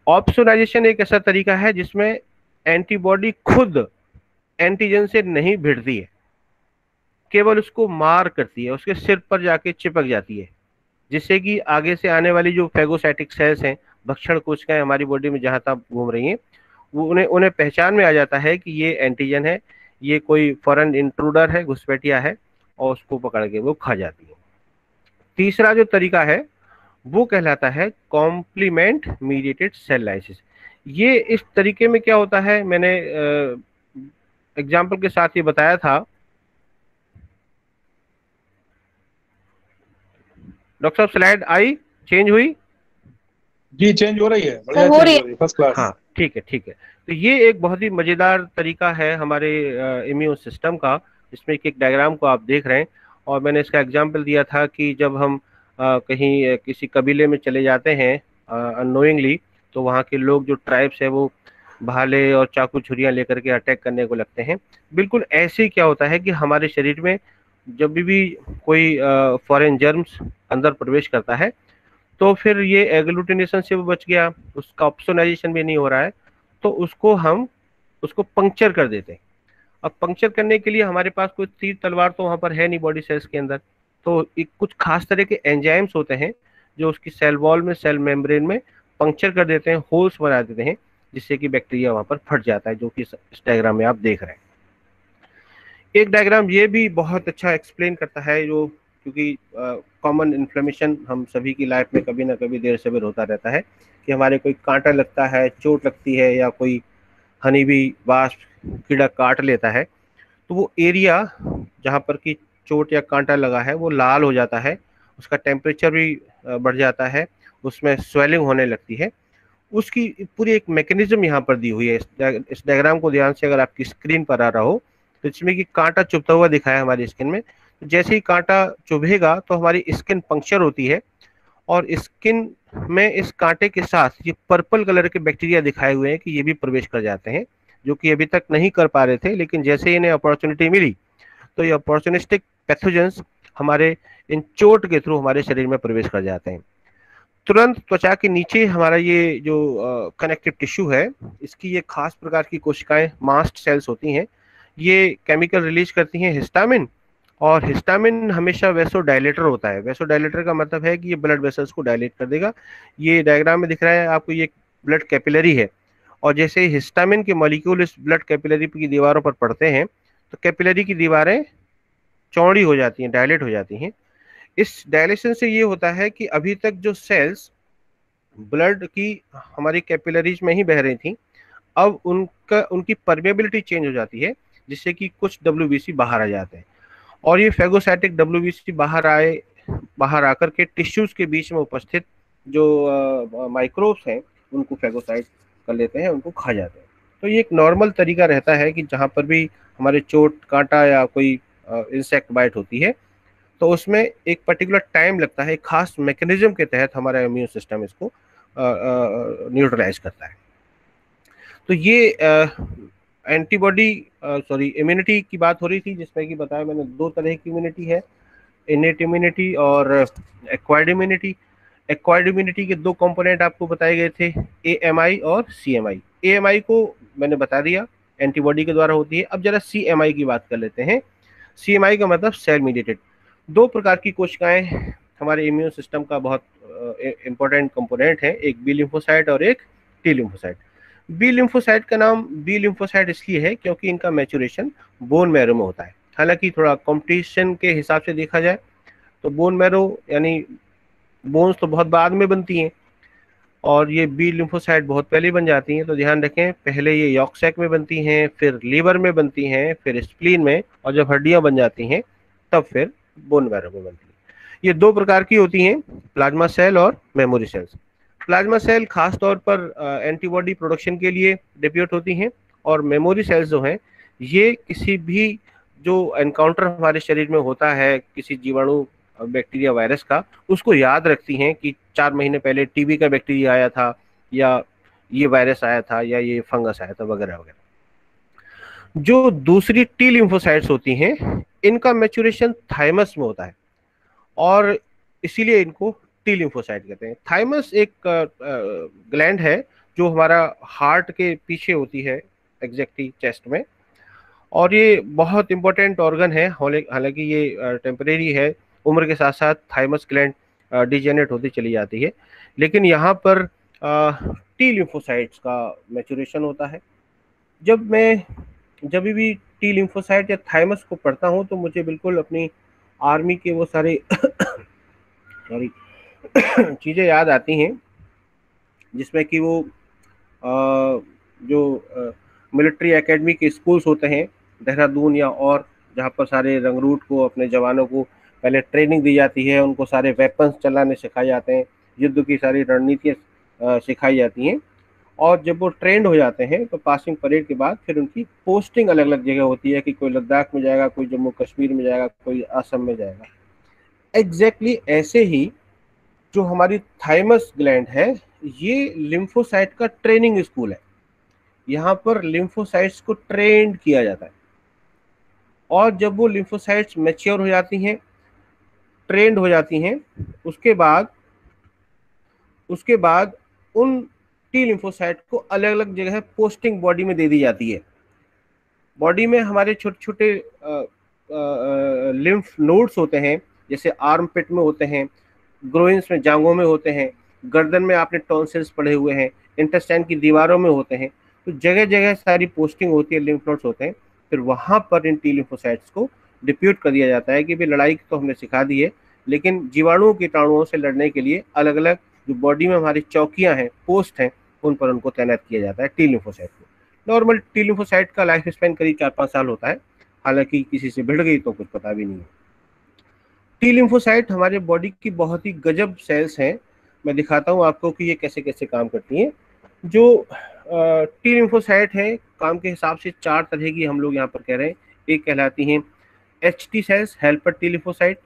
ऑप्सोनाइजेशन एक ऐसा तरीका है जिसमें एंटीबॉडी खुद एंटीजन से नहीं भिड़ती है, केवल उसको मार करती है, उसके सिर पर जाके चिपक जाती है, जिससे कि आगे से आने वाली जो फैगोसाइटिक सेल्स हैं, भक्षण कोशिकाएं हमारी बॉडी में जहां तक घूम रही हैं, वो उन्हें पहचान में आ जाता है कि ये एंटीजन है, ये कोई फॉरेन इंट्रूडर है, घुसपैठिया है, और उसको पकड़ के वो खा जाती है। तीसरा जो तरीका है वो कहलाता है कॉम्प्लीमेंट मीडिएटेड सेल लाइसिस। ये इस तरीके में क्या होता है, मैंने एग्जाम्पल के साथ ये बताया था। डॉक्टर साहब स्लाइड आई, चेंज हुई? जी चेंज हो रही है, बढ़िया हो चेंज रही हो रही है, फर्स्ट क्लास। हाँ ठीक है ठीक है। तो ये एक बहुत ही मजेदार तरीका है हमारे इम्यून सिस्टम का, जिसमें एक डायग्राम को आप देख रहे हैं। और मैंने इसका एग्जाम्पल दिया था कि जब हम कहीं किसी कबीले में चले जाते हैं अननोइंगली, तो वहाँ के लोग जो ट्राइब्स है वो भाले और चाकू छुरियाँ लेकर के अटैक करने को लगते हैं। बिल्कुल ऐसे ही क्या होता है कि हमारे शरीर में जब भी कोई फॉरेन जर्म्स अंदर प्रवेश करता है तो फिर ये एग्लूटिनेशन से वो बच गया, उसका ऑप्सोनाइजेशन भी नहीं हो रहा है, तो उसको पंक्चर कर देते हैं। अब पंक्चर करने के लिए हमारे पास कोई तीर तलवार तो वहाँ पर है नहीं बॉडी सेल्स के अंदर, तो एक कुछ खास तरह के एंजाइम्स होते हैं जो उसकी सेल वॉल में, सेल मेम्ब्रेन में पंक्चर कर देते हैं, होल्स बना देते हैं, जिससे कि बैक्टीरिया वहाँ पर फट जाता है, जो कि इस डायग्राम में आप देख रहे हैं। एक डायग्राम ये भी बहुत अच्छा एक्सप्लेन करता है, जो क्योंकि कॉमन इन्फ्लेमेशन हम सभी की लाइफ में कभी ना कभी देर सवेर होता रहता है कि हमारे कोई कांटा लगता है, चोट लगती है, या कोई हनी बी वास्प कीड़ा काट लेता है, तो वो एरिया जहाँ पर कि चोट या कांटा लगा है वो लाल हो जाता है, उसका टेम्परेचर भी बढ़ जाता है, उसमें स्वेलिंग होने लगती है। उसकी पूरी एक मैकेनिज्म यहाँ पर दी हुई है। इस डायग्राम को ध्यान से अगर आपकी स्क्रीन पर आ रहा हो तो इसमें कि कांटा चुभता हुआ दिखा है हमारी स्किन में। जैसे ही कांटा चुभेगा तो हमारी स्किन पंक्चर होती है और स्किन में इस कांटे के साथ ये पर्पल कलर के बैक्टीरिया दिखाए हुए हैं कि ये भी प्रवेश कर जाते हैं, जो कि अभी तक नहीं कर पा रहे थे, लेकिन जैसे इन्हें अपॉर्चुनिटी मिली तो ये अपॉर्चुनिस्टिक पैथोजेंस हमारे इन चोट के थ्रू हमारे शरीर में प्रवेश कर जाते हैं। तुरंत त्वचा के नीचे हमारा ये जो कनेक्टिव टिश्यू है, इसकी ये खास प्रकार की कोशिकाएं मास्ट सेल्स होती हैं, ये केमिकल रिलीज करती हैं हिस्टामिन, और हिस्टामिन हमेशा वेसोडाइलेटर होता है। वेसोडाइलेटर का मतलब है कि ये ब्लड वेसल्स को डायलेट कर देगा। ये डायग्राम में दिख रहा है आपको, ये ब्लड कैपिलरी है, और जैसे हिस्टामिन के मॉलिक्यूल इस ब्लड कैपिलरी की दीवारों पर पड़ते हैं तो कैपिलरी की दीवारें चौड़ी हो जाती हैं, डायलेट हो जाती हैं। इस डायलेशन से ये होता है कि अभी तक जो सेल्स ब्लड की हमारी कैपिलरीज में ही बह रही थी, अब उनकी परमेबिलिटी चेंज हो जाती है, जिससे कि कुछ WBC बाहर आ जाते हैं, और ये फैगोसाइटिक WBC बाहर आकर के टिश्यूज के बीच में उपस्थित जो माइक्रोब्स हैं उनको फैगोसाइट कर लेते हैं, उनको खा जाते हैं। तो ये एक नॉर्मल तरीका रहता है कि जहाँ पर भी हमारे चोट, कांटा या कोई इंसेक्ट बाइट होती है तो उसमें एक पर्टिकुलर टाइम लगता है, एक खास मैकेनिज्म के तहत हमारा इम्यून सिस्टम इसको न्यूट्रलाइज करता है। तो ये एंटीबॉडी सॉरी इम्यूनिटी की बात हो रही थी, जिसमें कि बताया मैंने दो तरह की इम्यूनिटी है, इनेट इम्यूनिटी और एक्वायर्ड इम्यूनिटी। एक्वायर्ड इम्यूनिटी के दो कंपोनेंट आपको बताए गए थे, एएमआई और सीएमआई। एएमआई को मैंने बता दिया एंटीबॉडी के द्वारा होती है। अब जरा सीएमआई की बात कर लेते हैं। सीएमआई का मतलब सेल मीडिएटेड। दो प्रकार की कोशिकाएं हमारे इम्यून सिस्टम का बहुत इंपॉर्टेंट कंपोनेंट है, एक बी लिम्फोसाइट और एक टी लिम्फोसाइट। बी लिम्फोसाइट का नाम बी लिम्फोसाइट इसलिए है क्योंकि इनका मैचुरेशन बोन मैरो में होता है। हालांकि थोड़ा कंपटीशन के हिसाब से देखा जाए तो बोन मैरो यानी बोन्स तो बहुत बाद में बनती हैं और ये बी लिम्फोसाइट बहुत पहले बन जाती हैं। तो ध्यान रखें, पहले ये यॉर्क सैक में बनती हैं, फिर लीवर में बनती हैं, फिर स्प्लीन में, और जब हड्डियां बन जाती हैं तब फिर बोन मैरो में बनती हैं। ये दो प्रकार की होती हैं, प्लाज्मा सेल और मेमोरी सेल्स। प्लाज्मा सेल खास तौर पर एंटीबॉडी प्रोडक्शन के लिए डिप्यूट होती हैं, और मेमोरी सेल्स जो हैं ये किसी भी जो एनकाउंटर हमारे शरीर में होता है किसी जीवाणु बैक्टीरिया वायरस का, उसको याद रखती हैं कि 4 महीने पहले टीबी का बैक्टीरिया आया था, या ये वायरस आया था, या ये फंगस आया था, वगैरह वगैरह। जो दूसरी टी लिम्फोसाइट्स होती हैं इनका मैच्योरेशन थाइमस में होता है और इसीलिए इनको टी लिम्फोसाइट कहते हैं। थाइमस एक ग्लैंड है जो हमारा हार्ट के पीछे होती है, एग्जैक्टली चेस्ट में, और ये बहुत इंपॉर्टेंट ऑर्गन है। हालांकि ये टेम्परेरी है, उम्र के साथ साथ थाइमस ग्लैंड डिजेनरेट होती चली जाती है, लेकिन यहाँ पर टी लिम्फोसाइट्स का मैच्योरेशन होता है। जब भी टी लिम्फोसाइट या थाइमस को पढ़ता हूँ तो मुझे बिल्कुल अपनी आर्मी के वो सारे सॉरी चीज़ें याद आती हैं, जिसमें कि वो जो मिलिट्री एकेडमी के स्कूल्स होते हैं देहरादून या और, जहाँ पर सारे रंगरूट को अपने जवानों को पहले ट्रेनिंग दी जाती है, उनको सारे वेपन्स चलाने सिखाए जाते हैं, युद्ध की सारी रणनीतियाँ सिखाई जाती हैं, और जब वो ट्रेंड हो जाते हैं तो पासिंग परेड के बाद फिर उनकी पोस्टिंग अलग अलग जगह होती है कि कोई लद्दाख में जाएगा, कोई जम्मू कश्मीर में जाएगा, कोई असम में जाएगा। एग्जैक्टली ऐसे ही जो हमारी थाइमस ग्लैंड है ये लिम्फोसाइट का ट्रेनिंग स्कूल है। यहाँ पर लिम्फोसाइट्स को ट्रेंड किया जाता है, और जब वो लिम्फोसाइट्स मैच्योर हो जाती हैं, ट्रेंड हो जाती हैं, उसके बाद उन टी लिम्फोसाइट को अलग अलग जगह पोस्टिंग बॉडी में दे दी जाती है। बॉडी में हमारे छोटे छोटे लिम्फ नोड्स होते हैं, जैसे आर्म पिट में होते हैं, ग्रोइंस में, जांघों में होते हैं, गर्दन में आपने टॉन्सिल्स पड़े हुए हैं, इंटेस्टाइन की दीवारों में होते हैं। तो जगह जगह सारी पोस्टिंग होती है, लिम्फ नोड्स होते हैं। फिर वहाँ पर इन टी लिम्फोसाइट्स को डिप्यूट कर दिया जाता है कि भाई लड़ाई तो हमने सिखा दी है, लेकिन जीवाणुओं कीटाणुओं से लड़ने के लिए अलग अलग जो बॉडी में हमारी चौकियाँ हैं, पोस्ट हैं, उन पर उनको तैनात किया जाता है टी लिम्फोसाइट को। नॉर्मल टी लिम्फोसाइट का लाइफ स्पैन करीब 4-5 साल होता है, हालांकि किसी से भिड़ गई तो कुछ पता भी नहीं है। टी लिम्फोसाइट हमारे बॉडी की बहुत ही गजब सेल्स हैं। मैं दिखाता हूँ आपको कि ये कैसे कैसे काम करती हैं। जो टी लिम्फोसाइट है काम के हिसाब से 4 तरह की हम लोग यहाँ पर कह रहे हैं। एक कहलाती हैं HT cells, helper T lymphocyte.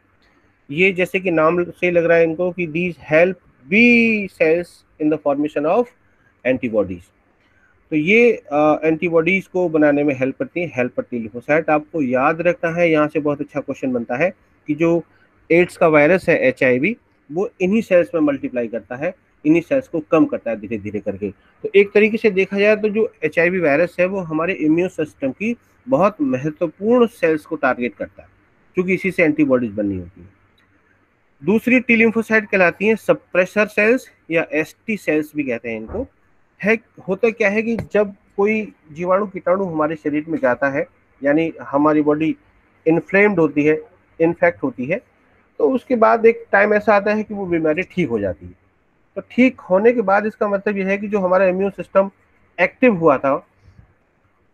ये जैसे कि नाम से लग रहा है इनको कि these help B cells in the formation of antibodies. तो ये एंटीबॉडीज को बनाने में हेल्प करती है हेल्पर टी लिम्फोसाइट। आपको याद रखना है, यहाँ से बहुत अच्छा क्वेश्चन बनता है कि जो एड्स का वायरस है HIV, वो इन्हीं सेल्स में मल्टीप्लाई करता है, इन्हीं सेल्स को कम करता है धीरे धीरे करके। तो एक तरीके से देखा जाए तो जो HIV वायरस है वो हमारे इम्यून सिस्टम की बहुत महत्वपूर्ण सेल्स को टारगेट करता है, क्योंकि इसी से एंटीबॉडीज बननी होती है। दूसरी टी लिम्फोसाइट कहलाती हैं सप्रेसर सेल्स या ST सेल्स भी कहते हैं इनको। होता क्या है कि जब कोई जीवाणु कीटाणु हमारे शरीर में जाता है, यानी हमारी बॉडी इन्फ्लेम्ड होती है, इन्फेक्ट होती है, तो उसके बाद एक टाइम ऐसा आता है कि वो बीमारी ठीक हो जाती है। तो ठीक होने के बाद इसका मतलब यह है कि जो हमारा इम्यून सिस्टम एक्टिव हुआ था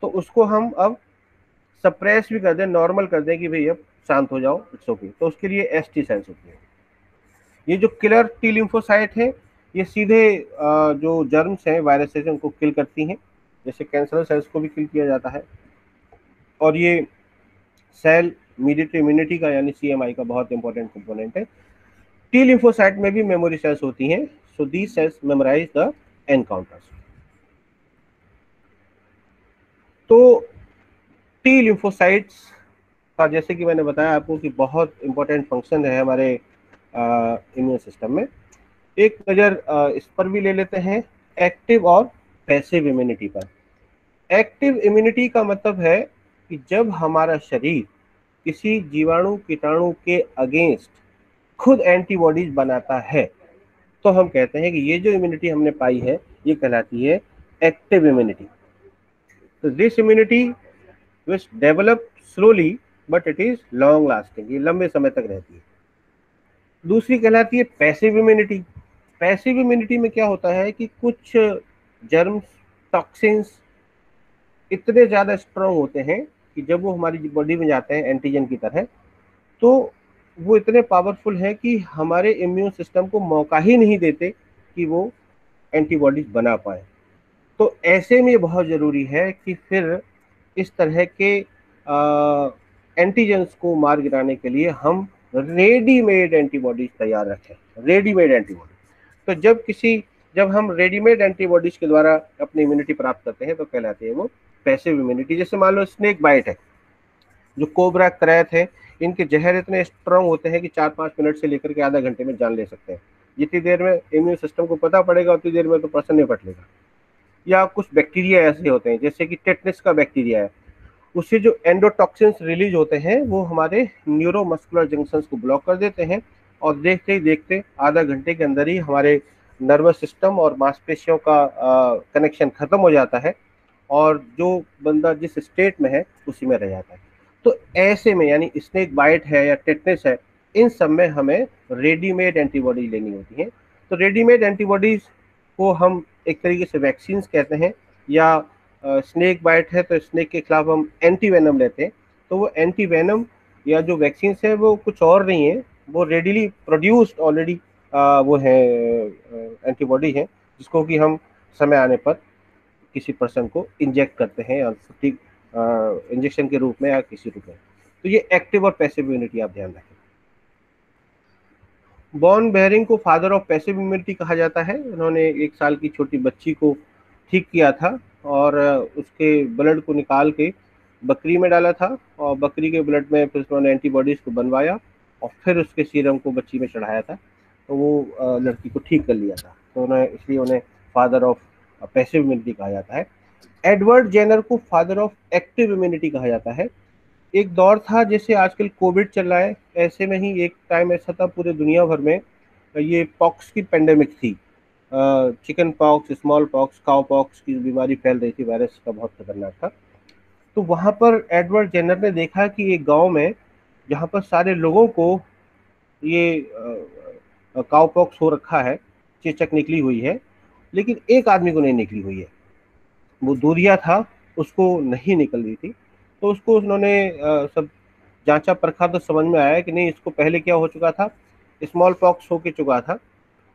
तो उसको हम अब सप्रेस भी कर दें, नॉर्मल कर दें कि भाई अब शांत हो जाओ, इट्स ओके। तो उसके लिए ST सेल्स होती है। ये जो किलर टी लिम्फोसाइट है ये सीधे जो जर्म्स हैं, वायरसेस हैं, उनको किल करती हैं, जैसे कैंसर सेल्स को भी किल किया जाता है। और ये सेल मीडिएटेड इम्यूनिटी का यानी CMI का बहुत इंपॉर्टेंट कंपोनेंट है। टी लिम्फोसाइट में भी मेमोरी सेल्स होती हैं, so these cells memorize the encounters. तो टी लिम्फोसाइट्स का, जैसे कि मैंने बताया आपको, कि बहुत इंपॉर्टेंट फंक्शन है हमारे इम्यून सिस्टम में। एक नज़र इस पर भी ले लेते हैं, एक्टिव और पैसिव इम्यूनिटी पर। एक्टिव इम्यूनिटी का मतलब है कि जब हमारा शरीर किसी जीवाणु कीटाणु के अगेंस्ट खुद एंटीबॉडीज बनाता है, तो हम कहते हैं कि ये जो इम्यूनिटी हमने पाई है ये कहलाती है एक्टिव इम्यूनिटी। तो this immunity which develop slowly but it is long lasting, ये लंबे समय तक रहती है। दूसरी कहलाती है पैसिव इम्यूनिटी। पैसिव इम्यूनिटी में क्या होता है कि कुछ जर्म्स, टॉक्सिन्स इतने ज़्यादा स्ट्रॉन्ग होते हैं कि जब वो हमारी बॉडी में जाते हैं एंटीजन की तरह, तो वो इतने पावरफुल हैं कि हमारे इम्यून सिस्टम को मौका ही नहीं देते कि वो एंटीबॉडीज बना पाए। तो ऐसे में ये बहुत ज़रूरी है कि फिर इस तरह के एंटीजेंस को मार गिराने के लिए हम रेडीमेड एंटीबॉडीज तैयार रखें। रेडीमेड एंटीबॉडी, तो जब हम रेडीमेड एंटीबॉडीज के द्वारा अपनी इम्यूनिटी प्राप्त करते हैं तो कहलाती है वो पैसिव इम्यूनिटी। जैसे मान लो स्नेक बाइट है, जो कोबरा, क्रैत है, इनके जहर इतने स्ट्रांग होते हैं कि 4-5 मिनट से लेकर के आधा घंटे में जान ले सकते हैं। जितनी देर में इम्यून सिस्टम को पता पड़ेगा उतनी देर में तो पर्सन निपट लेगा। या कुछ बैक्टीरिया ऐसे होते हैं, जैसे कि टेटनस का बैक्टीरिया है, उससे जो एंडोटॉक्सिन्स रिलीज होते हैं वो हमारे न्यूरोमस्कुलर जंक्शंस को ब्लॉक कर देते हैं, और देखते ही देखते आधा घंटे के अंदर ही हमारे नर्वस सिस्टम और मांसपेशियों का कनेक्शन खत्म हो जाता है, और जो बंदा जिस स्टेट में है उसी में रह जाता है। तो ऐसे में, यानी स्नेक बाइट है या टेटनस है, इन सब में हमें रेडीमेड एंटीबॉडी लेनी होती है। तो रेडीमेड एंटीबॉडीज को हम एक तरीके से वैक्सीन्स कहते हैं, या स्नेक बाइट है तो स्नेक के खिलाफ हम एंटी वेनम लेते हैं। तो वो एंटी वेनम या जो वैक्सीन्स है वो कुछ और नहीं है, वो रेडीली प्रोड्यूस्ड ऑलरेडी वो है एंटीबॉडी है, जिसको कि हम समय आने पर किसी पर्सन को इंजेक्ट करते हैं, या ठीक इंजेक्शन के रूप में या किसी रूप में। तो ये एक्टिव और पैसिव इम्यूनिटी आप ध्यान रखें। बॉन बेयरिंग को फादर ऑफ पैसिव इम्यूनिटी कहा जाता है। उन्होंने 1 साल की छोटी बच्ची को ठीक किया था, और उसके ब्लड को निकाल के बकरी में डाला था, और बकरी के ब्लड में फिर उन्होंने एंटीबॉडीज को बनवाया, और फिर उसके सीरम को बच्ची में चढ़ाया था, तो वो लड़की को ठीक कर लिया था। तो उन्हें, इसलिए उन्हें फादर ऑफ पैसिव इम्यूनिटी कहा जाता है। एडवर्ड जेनर को फादर ऑफ एक्टिव इम्यूनिटी कहा जाता है। एक दौर था, जैसे आजकल कोविड चल रहा है, ऐसे में ही एक टाइम ऐसा था पूरे दुनिया भर में, ये पॉक्स की पेंडेमिक थी। Chicken pox, small pox, cow pox की बीमारी फैल रही थी, वायरस का बहुत खतरनाक था। तो वहाँ पर एडवर्ड जेनर ने देखा कि एक गांव में, जहाँ पर सारे लोगों को ये काउ पॉक्स हो रखा है, चेचक निकली हुई है, लेकिन एक आदमी को नहीं निकली हुई है, वो दूरिया था, उसको नहीं निकल रही थी। तो उसको उन्होंने सब जांचा परखा, तो समझ में आया कि नहीं, इसको पहले क्या हो चुका था, स्मॉल पॉक्स हो के चुका था,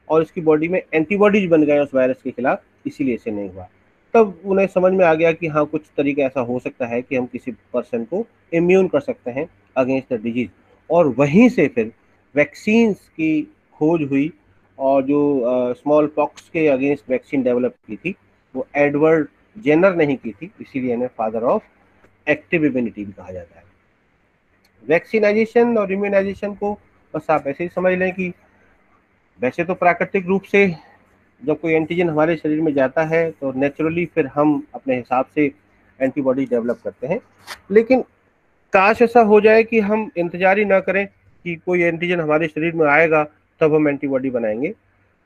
और इसकी बॉडी में एंटीबॉडीज बन गए उस वायरस के खिलाफ, इसीलिए इसे नहीं हुआ। तब उन्हें समझ में आ गया कि हाँ, कुछ तरीका ऐसा हो सकता है कि हम किसी पर्सन को इम्यून कर सकते हैं अगेंस्ट द डिजीज। और वहीं से फिर वैक्सीन्स की खोज हुई, और जो स्मॉल पॉक्स के अगेंस्ट वैक्सीन डेवलप की थी वो एडवर्ड जेनर ने ही की थी, इसीलिए इन्हें फादर ऑफ एक्टिव इम्यूनिटी भी कहा जाता है। वैक्सीनाइजेशन और इम्यूनाइजेशन को बस आप ऐसे ही समझ लें कि वैसे तो प्राकृतिक रूप से जब कोई एंटीजन हमारे शरीर में जाता है तो नेचुरली फिर हम अपने हिसाब से एंटीबॉडी डेवलप करते हैं, लेकिन काश ऐसा हो जाए कि हम इंतजार ही ना करें कि कोई एंटीजन हमारे शरीर में आएगा तब हम एंटीबॉडी बनाएंगे।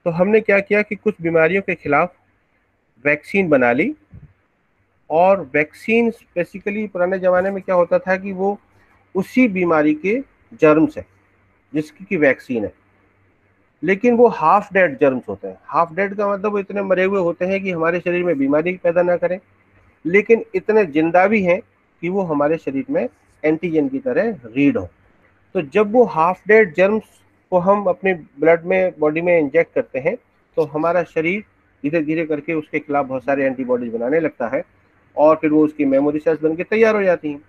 तो हमने क्या किया कि कुछ बीमारियों के खिलाफ वैक्सीन बना ली, और वैक्सीन बेसिकली पुराने ज़माने में क्या होता था कि वो उसी बीमारी के जर्म्स है जिसकी की वैक्सीन है, लेकिन वो हाफ डेड जर्म्स होते हैं। हाफ डेड का मतलब वो इतने मरे हुए होते हैं कि हमारे शरीर में बीमारी पैदा ना करें, लेकिन इतने जिंदा भी हैं कि वो हमारे शरीर में एंटीजन की तरह रीड हो। तो जब वो हाफ डेड जर्म्स को हम अपने ब्लड में, बॉडी में इंजेक्ट करते हैं, तो हमारा शरीर धीरे धीरे करके उसके खिलाफ बहुत सारे एंटीबॉडीज बनाने लगता है, और फिर वो उसकी मेमोरी सेल्स बन के तैयार हो जाती हैं।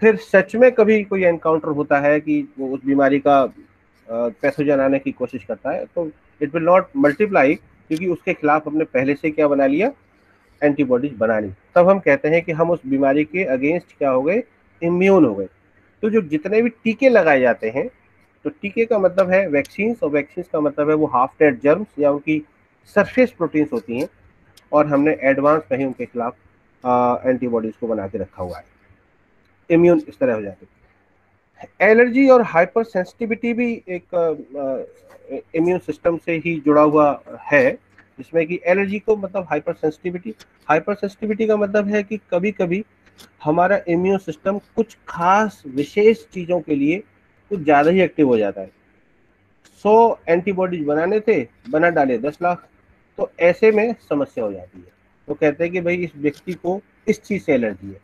फिर सच में कभी कोई एनकाउंटर होता है कि वो उस बीमारी का पैथोजन आने की कोशिश करता है, तो इट विल नॉट मल्टीप्लाई, क्योंकि उसके खिलाफ हमने पहले से क्या बना लिया, एंटीबॉडीज बना ली, तब हम कहते हैं कि हम उस बीमारी के अगेंस्ट क्या हो गए, इम्यून हो गए। तो जो जितने भी टीके लगाए जाते हैं, तो टीके का मतलब है वैक्सीन, और वैक्सीन का मतलब है वो हाफ डेड जर्म्स या उनकी सरफेस प्रोटीन्स होती हैं, और हमने एडवांस में ही उनके खिलाफ एंटीबॉडीज को बना के रखा हुआ है। इम्यून इस तरह हो जाती है। एलर्जी और हाइपर सेंसिटिविटी भी एक इम्यून सिस्टम से ही जुड़ा हुआ है, जिसमें कि एलर्जी को मतलब हाइपर सेंसिटिविटी का मतलब है कि कभी कभी हमारा इम्यून सिस्टम कुछ खास विशेष चीज़ों के लिए कुछ ज़्यादा ही एक्टिव हो जाता है। 100 एंटीबॉडीज बनाने थे, बना डाले 10 लाख, तो ऐसे में समस्या हो जाती है। तो कहते हैं कि भाई इस व्यक्ति को इस चीज़ से एलर्जी है।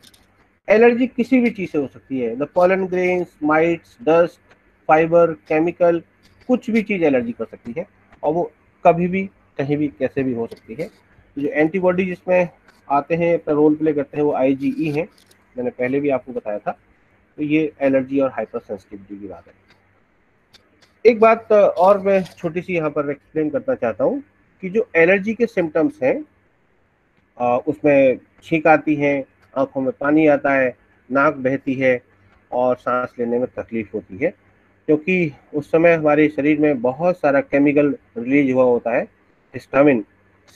एलर्जी किसी भी चीज़ से हो सकती है, the pollen grains, mites, dust, fibre, chemical, कुछ भी चीज़ एलर्जी कर सकती है, और वो कभी भी कहीं भी कैसे भी हो सकती है। जो एंटीबॉडी जिसमें आते हैं, अपना रोल प्ले करते हैं, वो IgE हैं, मैंने पहले भी आपको बताया था। तो ये एलर्जी और हाइपर सेंसिटिविटी की बात है। एक बात और मैं छोटी सी यहाँ पर एक्सप्लेन करना चाहता हूँ कि जो एलर्जी के सिम्टम्स हैं, उसमें छींक आती है, आंखों में पानी आता है, नाक बहती है, और सांस लेने में तकलीफ होती है, क्योंकि उस समय हमारे शरीर में बहुत सारा केमिकल रिलीज हुआ होता है, हिस्टामिन,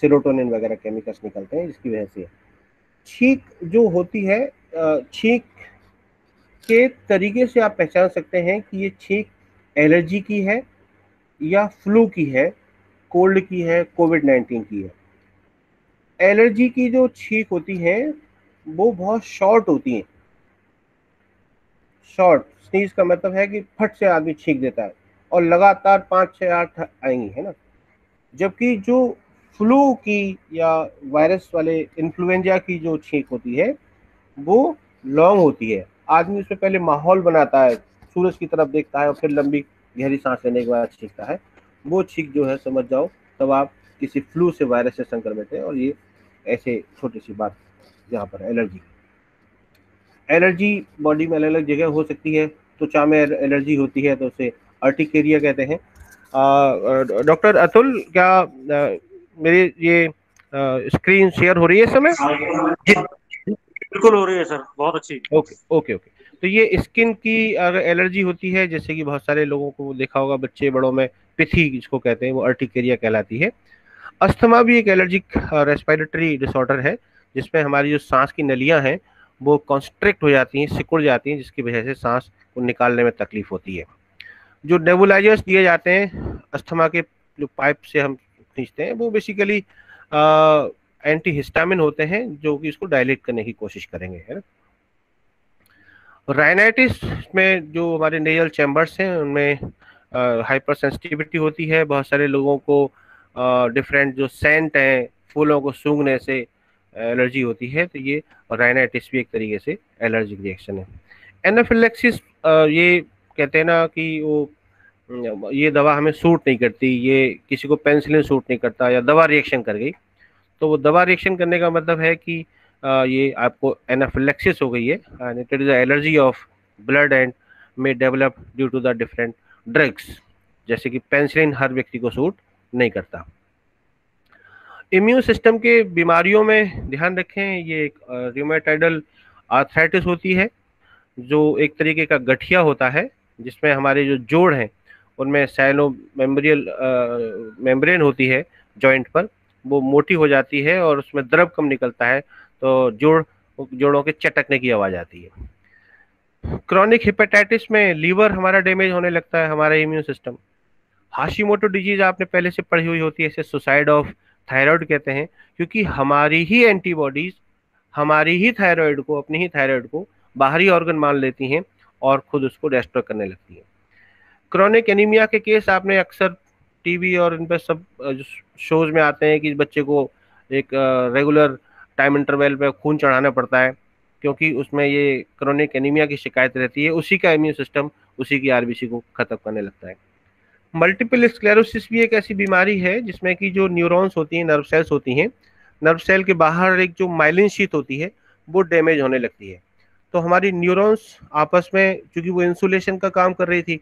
सेरोटोनिन वगैरह केमिकल्स निकलते हैं, जिसकी वजह से छींक जो होती है, छींक के तरीके से आप पहचान सकते हैं कि ये छींक एलर्जी की है या फ्लू की है, कोल्ड की है, कोविड-19 की है। एलर्जी की जो छींक होती है वो बहुत शॉर्ट होती है। शॉर्ट स्नीज का मतलब है कि फट से आदमी छींक देता है, और लगातार 5, 6, 8 आएंगी, है ना। जबकि जो फ्लू की या वायरस वाले इन्फ्लुएंजा की जो छींक होती है वो लॉन्ग होती है। आदमी उसमें पहले माहौल बनाता है, सूरज की तरफ देखता है, और फिर लंबी गहरी सांस लेने के बाद छींकता है। वो छींक जो है, समझ जाओ तब आप किसी फ्लू से, वायरस से संक्रमित है। और ये ऐसे छोटी सी बात यहाँ पर एलर्जी बॉडी में अलग अलग जगह हो सकती है। त्वचा में एलर्जी होती है तो उसे अर्टिकेरिया कहते हैं। डॉक्टर अतुल, क्या मेरी ये स्क्रीन शेयर हो रही है इस समय? बिल्कुल हो रही है सर, बहुत अच्छी। Okay okay okay. तो ये स्किन की अगर एलर्जी होती है, जैसे कि बहुत सारे लोगों को देखा होगा, बच्चे बड़ों में पिथी जिसको कहते हैं, वो अर्टिकेरिया कहलाती है। अस्थमा भी एक एलर्जिक रेस्पिरेटरी डिसऑर्डर है, जिसमें हमारी जो सांस की नलियां हैं वो कॉन्स्ट्रिक्ट हो जाती हैं, सिकुड़ जाती हैं, जिसकी वजह से सांस को निकालने में तकलीफ होती है। जो नेबुलाइजर्स दिए जाते हैं अस्थमा के, जो पाइप से हम खींचते हैं, वो बेसिकली एंटी हिस्टामिन होते हैं, जो कि इसको डायलेट करने की कोशिश करेंगे, है ना। राइनाइटिस में जो हमारे नेजल चैम्बर्स हैं उनमें हाइपर सेंसिटिविटी होती है। बहुत सारे लोगों को डिफरेंट जो सेंट हैं, फूलों को सूंघने से एलर्जी होती है। तो ये राइनाइटिस भी एक तरीके से एलर्जिक रिएक्शन है। एनाफिलेक्सिस, ये कहते हैं ना कि वो ये दवा हमें सूट नहीं करती, ये किसी को पेनिसिलिन सूट नहीं करता, या दवा रिएक्शन कर गई, तो वो दवा रिएक्शन करने का मतलब है कि ये आपको एनाफिलेक्सिस हो गई है, and it is allergy of blood and may develop due to the different drugs, जैसे कि पेनिसिलिन हर व्यक्ति को सूट नहीं करता। इम्यून सिस्टम के बीमारियों में ध्यान रखें, ये एक रूमेटाइडल आर्थराइटिस होती है, जो एक तरीके का गठिया होता है, जिसमें हमारे जो जोड़ हैं उनमें साइनो मेम्ब्रेन होती है जॉइंट पर, वो मोटी हो जाती है और उसमें द्रव कम निकलता है, तो जोड़ों के चटकने की आवाज़ आती है। क्रॉनिक हेपेटाइटिस में लीवर हमारा डैमेज होने लगता है, हमारा इम्यून सिस्टम। हाशिमोटो डिजीज आपने पहले से पढ़ी हुई होती है, इसे सुसाइड ऑफ थायराइड कहते हैं, क्योंकि हमारी ही एंटीबॉडीज हमारी ही थायराइड को, अपनी ही थायराइड को बाहरी ऑर्गन मान लेती हैं और खुद उसको डिस्ट्रॉय करने लगती हैं। क्रॉनिक एनीमिया के केस आपने अक्सर टीवी और इन पर सब शोज में आते हैं कि बच्चे को एक रेगुलर टाइम इंटरवल पे खून चढ़ाना पड़ता है, क्योंकि उसमें ये क्रॉनिक एनीमिया की शिकायत रहती है। उसी का इम्यून सिस्टम उसी की आरबीसी को खत्म करने लगता है। मल्टीपल स्क्लेरोसिस भी एक ऐसी बीमारी है जिसमें कि जो न्यूरॉन्स होती हैं, नर्व सेल्स होती हैं, नर्व सेल के बाहर एक जो माइलिन शीथ होती है वो डैमेज होने लगती है। तो हमारी न्यूरॉन्स आपस में, क्योंकि वो इंसुलेशन का काम कर रही थी,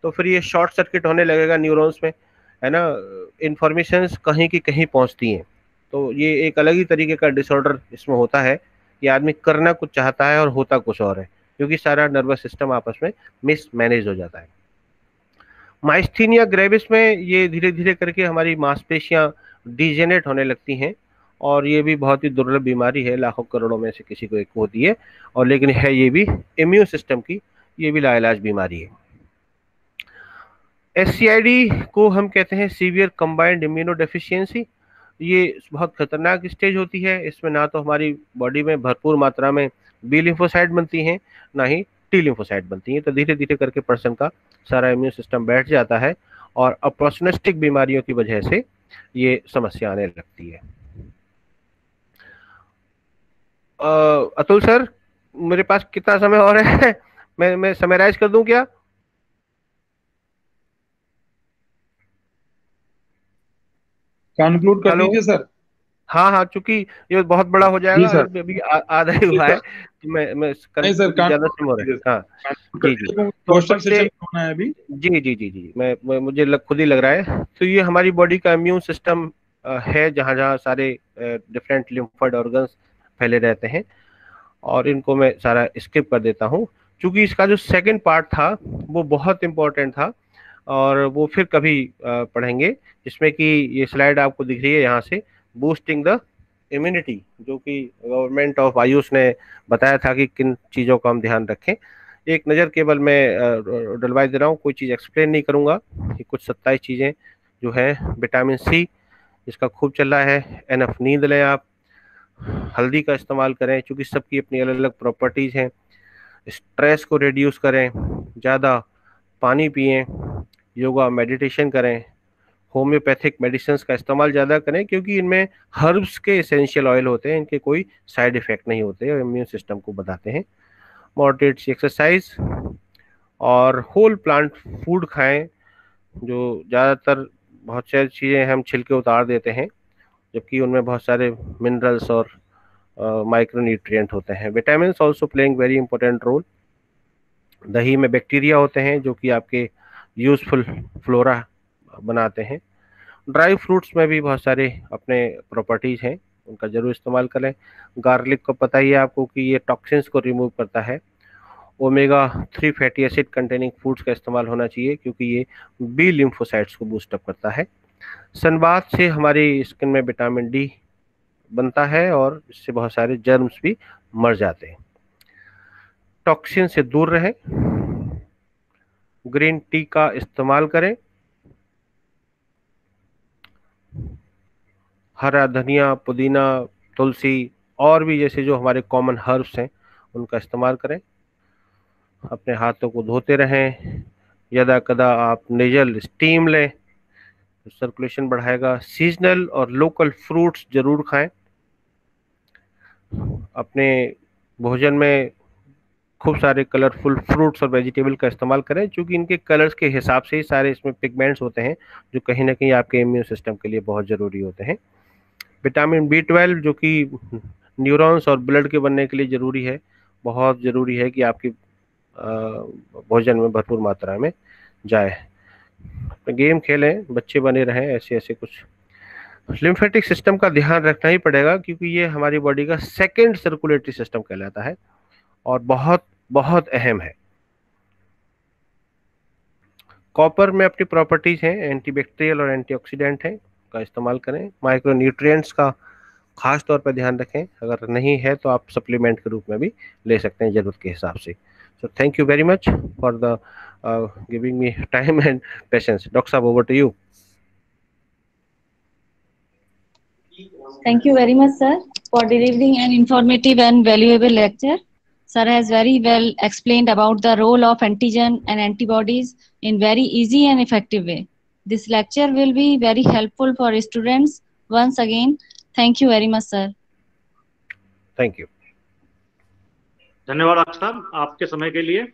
तो फिर ये शॉर्ट सर्किट होने लगेगा न्यूरॉन्स में, है ना, इंफॉर्मेशंस कहीं की कहीं पहुंचती हैं, तो ये एक अलग ही तरीके का डिसऑर्डर इसमें होता है कि आदमी करना कुछ चाहता है और होता कुछ और है, क्योंकि सारा नर्वस सिस्टम आपस में मिसमैनेज हो जाता है। माइस्थीनिया ग्रेविस में ये धीरे धीरे करके हमारी मांसपेशियां डिजेनरेट होने लगती हैं, और ये भी बहुत ही दुर्लभ बीमारी है, लाखों करोड़ों में से किसी को एक होती है, और लेकिन है ये भी इम्यून सिस्टम की ये भी लाइलाज बीमारी है। SCID को हम कहते हैं सीवियर कंबाइंड इम्यूनो डेफिशिएंसी। ये बहुत खतरनाक स्टेज होती है। इसमें ना तो हमारी बॉडी में भरपूर मात्रा में बी लिम्फोसाइट बनती हैं, ना ही टी लिम्फोसाइट बनती हैं, तो धीरे धीरे करके पर्सन का सारा इम्यून सिस्टम बैठ जाता है और अपॉर्चुनिस्टिक बीमारियों की वजह से ये समस्या आने लगती है। अतुल सर, मेरे पास कितना समय और है? मैं समराइज कर दूं क्या? कंक्लूड कर दीजिए सर। हाँ, चूंकि ये बहुत बड़ा हो जाएगा, अभी आधा ही हुआ है, तो मैं ज्यादा समय हो रहा है। हाँ जी, क्वेश्चन सेशन होना है अभी। जी, मुझे खुद ही लग रहा है। तो ये हमारी बॉडी का इम्यून सिस्टम है, जहाँ जहाँ सारे डिफरेंट लिम्फोइड ऑर्गन्स फैले रहते हैं, और इनको मैं सारा स्किप कर देता हूँ, क्योंकि इसका जो सेकंड पार्ट था वो बहुत इम्पोर्टेंट था, और वो फिर कभी पढ़ेंगे, जिसमें कि ये स्लाइड आपको दिख रही है यहाँ से, बूस्टिंग द इम्यूनिटी, जो कि गवर्नमेंट ऑफ आयुष ने बताया था कि किन चीज़ों का हम ध्यान रखें। एक नज़र केवल मैं डलवा दे रहा हूँ, कोई चीज़ एक्सप्लेन नहीं करूँगा। कि कुछ 27 चीज़ें जो हैं, विटामिन सी जिसका खूब चल रहा है, एनफ नींद लें आप, हल्दी का इस्तेमाल करें, क्योंकि सबकी अपनी अलग अलग प्रॉपर्टीज़ हैं, स्ट्रेस को रिड्यूस करें, ज़्यादा पानी पिएं, योगा मेडिटेशन करें, होम्योपैथिक मेडिसिन का इस्तेमाल ज़्यादा करें, क्योंकि इनमें हर्ब्स के एसेंशियल ऑयल होते हैं, इनके कोई साइड इफ़ेक्ट नहीं होते और इम्यून सिस्टम को बढ़ाते हैं। मॉडरेट सी एक्सरसाइज और होल प्लांट फूड खाएं, जो ज़्यादातर बहुत सारी चीज़ें हम छिलके उतार देते हैं, जबकि उनमें बहुत सारे मिनरल्स और माइक्रोन्यूट्रिएंट होते हैं। Vitamin also playing very important role. दही में बैक्टीरिया होते हैं जो कि आपके यूजफुल फ्लोरा बनाते हैं। ड्राई फ्रूट्स में भी बहुत सारे अपने प्रॉपर्टीज हैं, उनका जरूर इस्तेमाल करें। गार्लिक को पता ही है आपको कि ये टॉक्सिन्स को रिमूव करता है। Omega 3 fatty acid containing foods का इस्तेमाल होना चाहिए, क्योंकि ये बी लिम्फोसाइट्स को बूस्टअप करता है। सनबाथ से हमारी स्किन में विटामिन डी बनता है और इससे बहुत सारे जर्म्स भी मर जाते हैं। टॉक्सिन से दूर रहें, ग्रीन टी का इस्तेमाल करें, हरा धनिया, पुदीना, तुलसी और भी जैसे जो हमारे कॉमन हर्ब्स हैं उनका इस्तेमाल करें। अपने हाथों को धोते रहें, यदा कदा आप नेजल स्टीम लें, तो सर्कुलेशन बढ़ाएगा। सीजनल और लोकल फ्रूट्स जरूर खाएं। अपने भोजन में खूब सारे कलरफुल फ्रूट्स और वेजिटेबल का इस्तेमाल करें, क्योंकि इनके कलर्स के हिसाब से ही सारे इसमें पिगमेंट्स होते हैं, जो कहीं ना कहीं आपके इम्यून सिस्टम के लिए बहुत ज़रूरी होते हैं। विटामिन B12 जो कि न्यूरॉन्स और ब्लड के बनने के लिए ज़रूरी है, बहुत ज़रूरी है कि आपकी भोजन में भरपूर मात्रा में जाए। गेम खेलें, बच्चे बने रहें, ऐसे ऐसे कुछ। लिम्फेटिक सिस्टम का ध्यान रखना ही पड़ेगा, क्योंकि ये हमारी बॉडी का सेकेंड सर्कुलेटरी सिस्टम कहलाता है और बहुत बहुत अहम है। कॉपर में अपनी प्रॉपर्टीज हैं, एंटीबैक्टीरियल और एंटीऑक्सीडेंट हैं, का इस्तेमाल करें। माइक्रोन्यूट्रिएंट्स का खास तौर पर ध्यान रखें, अगर नहीं है तो आप सप्लीमेंट के रूप में भी ले सकते हैं जरूरत के हिसाब से। So thank you very much for the giving me time and patience. Doctor साहब, over to you. Thank you very much, sir, for delivering an informative and valuable lecture. Sir has very well explained about the role of antigen and antibodies in very easy and effective way. This lecture will be very helpful for students. Once again, thank you very much, sir. Thank you. धन्यवाद doctor साहब आपके समय के लिए,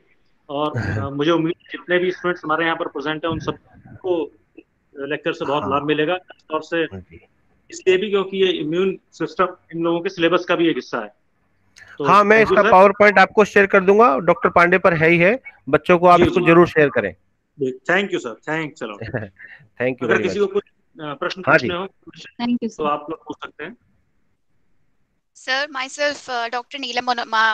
और मुझे उम्मीद है जितने भी स्टूडेंट्स हमारे यहाँ पर प्रेजेंट है उन सबको लेक्चर से बहुत लाभ मिलेगा, और से इसलिए भी क्योंकि ये इम्यून सिस्टम इन लोगों के सिलेबस का भी एक हिस्सा है। तो हाँ, मैं इसका पावर पॉइंट आपको शेयर कर दूंगा, डॉक्टर पांडे पर है ही है, बच्चों को आप इसको जरूर शेयर करें। Thank you sir, thank you. Thank you. अगर किसी को कुछ प्रश्न हाँ जी। पूछने हो थैंक यू तो सर। आप लोग पूछ सकते हैं। Sir, myself, Dr. Neelam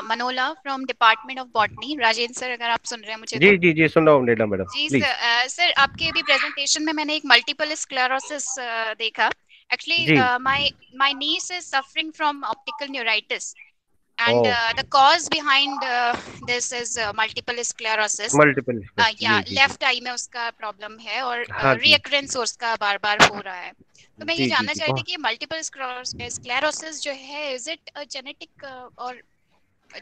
Manola from Department of Botany. Rajendra sir, अगर आप सुन रहे हैं मुझे जी तो। जी जी सुन रहा हूँ नीलम मैडम, जी प्लीज। सर, सर आपके अभी प्रेजेंटेशन में मैंने एक मल्टीपल स्क्लेरोसिस देखा. Actually, जी। my niece is suffering from optical neuritis, and uh the cause behind this is multiple sclerosis. Multiple या जी जी लेफ्ट आई में उसका प्रॉब्लम है और हाँ जी रीअकरेंस उसका बार बार हो रहा है. तो मैं ये जी जी जानना जी चाह रही थी कि मल्टीपल स्क्लेरोसिस जो है, इज इट जेनेटिक और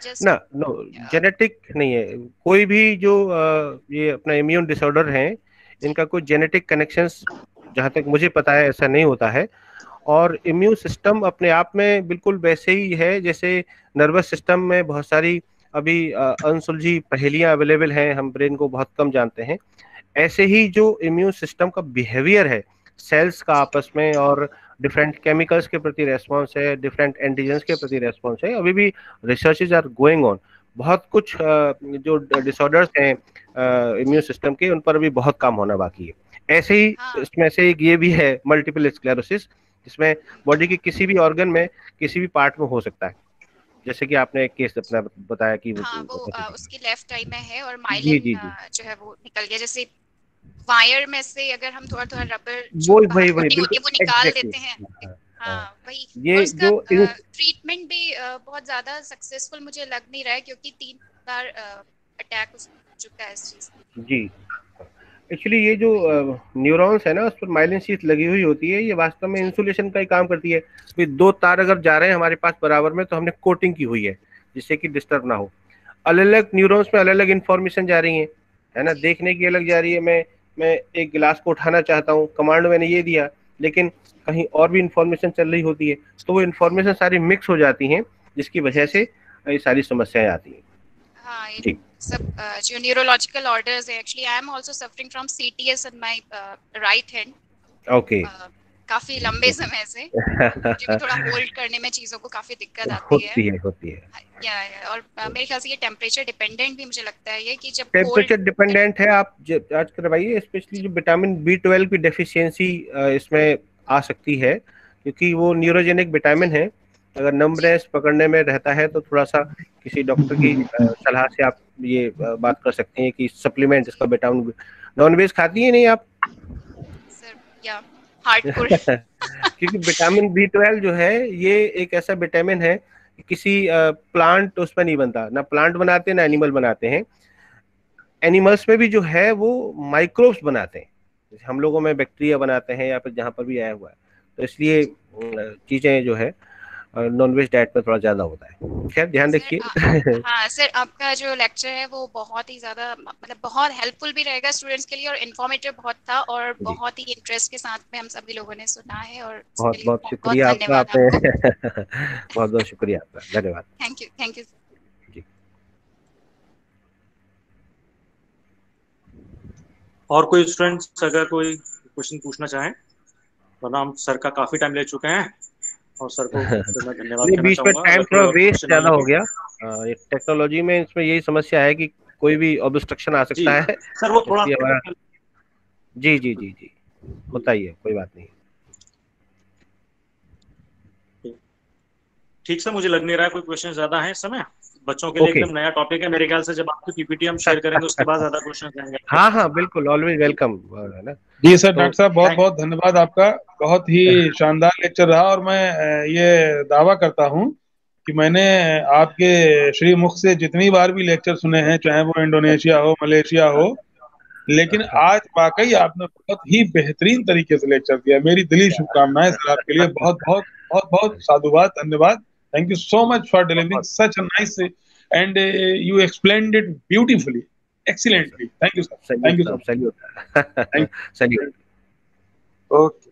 जस्ट ना नो जेनेटिक नहीं है। कोई भी जो ये अपना इम्यून डिसऑर्डर है, इनका कोई जेनेटिक कनेक्शंस जहाँ तक मुझे पता है ऐसा नहीं होता है। और इम्यून सिस्टम अपने आप में बिल्कुल वैसे ही है जैसे नर्वस सिस्टम में बहुत सारी अभी अनसुलझी पहेलियां अवेलेबल हैं, हम ब्रेन को बहुत कम जानते हैं। ऐसे ही जो इम्यून सिस्टम का बिहेवियर है सेल्स का आपस में, और डिफरेंट केमिकल्स के प्रति रेस्पॉन्स है, डिफरेंट एंटीजेंस के प्रति रेस्पॉन्स है, अभी भी रिसर्चेज आर गोइंग ऑन। बहुत कुछ जो डिसऑर्डर्स हैं इम्यून सिस्टम के, उन पर भी बहुत काम होना बाकी है। ऐसे ही इसमें से एक ये भी है मल्टीपल स्क्लेरोसिस, जिसमें बॉडी के किसी भी ऑर्गन में किसी भी पार्ट में हो सकता है, जैसे कि आपने एक केस अपना बताया कि हाँ, वो उसकी लेफ्ट आई में है और जी माइलिन जी जी जो है वो निकल गया. जैसे वायर में से अगर हम थोड़ा थोड़ा रबर जो वही बाहर वही वही कोटिंग होती बिल्कुल है वो निकाल एग्जैक्टली। देते हैं. हाँ वही. ये और उसका जो ट्रीटमेंट भी बहुत ज्यादा सक्सेसफुल मुझे लग नहीं रहा है, क्योंकि 3 बार अटैक हो चुका है इस चीज. जी एक्चुअली ये जो न्यूरॉन्स है ना, उस पर माइलिन शीथ लगी हुई होती है, ये वास्तव में इंसुलेशन का ही काम करती है। फिर दो तार अगर जा रहे हैं हमारे पास बराबर में, तो हमने कोटिंग की हुई है जिससे कि डिस्टर्ब ना हो। अलग अलग न्यूरॉन्स में अलग अलग इंफॉर्मेशन जा रही है ना, देखने की अलग जा रही है। मैं एक गिलास को उठाना चाहता हूँ, कमांड मैंने ये दिया, लेकिन कहीं और भी इंफॉर्मेशन चल रही होती है, तो वो इंफॉर्मेशन सारी मिक्स हो जाती हैं, जिसकी वजह से ये सारी समस्याएं आती हैं। हाँ, जी सब जो न्यूरोलॉजिकल ऑर्डर्स है. Actually I am also suffering from CTS in my right hand. Okay काफी लंबे समय से, मुझे भी थोड़ा होल्ड करने में चीजों को काफी दिक्कत आती है. होती है। या और मेरे ख्याल से ये टेम्परेचर डिपेंडेंट भी मुझे लगता है ये, कि जब टेम्परेचर डिपेंडेंट है। आप आज करवाइए, स्पेशली जो विटामिन B12 की डेफिशिएंसी इसमें आ सकती है, क्योंकि वो न्यूरोजेनिक विटामिन है। अगर नंबनेस पकड़ने में रहता है तो थोड़ा सा किसी डॉक्टर की सलाह से आप ये बात कर सकते हैं कि सप्लीमेंट इसका विटामिन। नॉनवेज खाती है नहीं आप? सर या हार्डकोर क्योंकि विटामिन B12 जो है ये एक ऐसा विटामिन है, किसी प्लांट उसमें नहीं बनता, ना प्लांट बनाते ना एनिमल बनाते हैं। एनिमल्स में भी जो है वो माइक्रोब्स बनाते हैं, जैसे हम लोगों में बैक्टीरिया बनाते हैं या फिर जहाँ पर भी आया हुआ है। तो इसलिए चीजें जो है नॉनवेज डाइट में थोड़ा ज्यादा होता है। खैर ध्यान रखिए। हाँ सर, आपका जो लेक्चर है वो बहुत ही ज्यादा, मतलब बहुत हेल्पफुल भी रहेगा स्टूडेंट्स के लिए, और इन्फॉर्मेटिव बहुत था, और बहुत ही इंटरेस्ट के साथ में हम सभी लोगों ने सुना है. और बहुत बहुत शुक्रिया आपका, बहुत बहुत शुक्रिया आपका, धन्यवाद. Thank you. और कोई स्टूडेंट्स अगर कोई क्वेश्चन पूछना चाहें, वरना हम सर का काफी टाइम ले चुके हैं और सर को मैं धन्यवाद कहना बीच में चाहूंगा. टाइम थोड़ा वेस्ट ज्यादा हो गया. टेक्नोलॉजी में इसमें यही समस्या है कि कोई भी ऑब्स्ट्रक्शन आ सकता है सर. वो थोड़ा जी जी जी जी होता ही है, कोई बात नहीं. ठीक से मुझे लग नहीं रहा है कोई क्वेश्चन ज्यादा है इस समय. बच्चों के लिए एकदम नया टॉपिक है. मेरे ख्याल से जब आपकी पीपीटी हम शेयर करेंगे उसके बाद ज्यादा क्वेश्चन आएंगे. हाँ हाँ बिल्कुल, ऑलवेज वेलकम है ना. जी सर, डॉक्टर साहब बहुत बहुत धन्यवाद आपका. बहुत ही शानदार लेक्चर रहा, और मैं ये दावा करता हूँ कि मैंने आपके श्री मुख से जितनी बार भी लेक्चर सुने हैं, चाहे वो इंडोनेशिया हो, मलेशिया हो, लेकिन आज वाकई आपने बहुत ही बेहतरीन तरीके से लेक्चर दिया. मेरी दिली शुभकामनाएं सर आपके लिए. बहुत बहुत बहुत बहुत साधुवाद, धन्यवाद. Thank you so much for delivering such a nice and you explained it beautifully, excellently. Thank you, sir. Thank you, sir. Salute. Salute. Salute. Okay.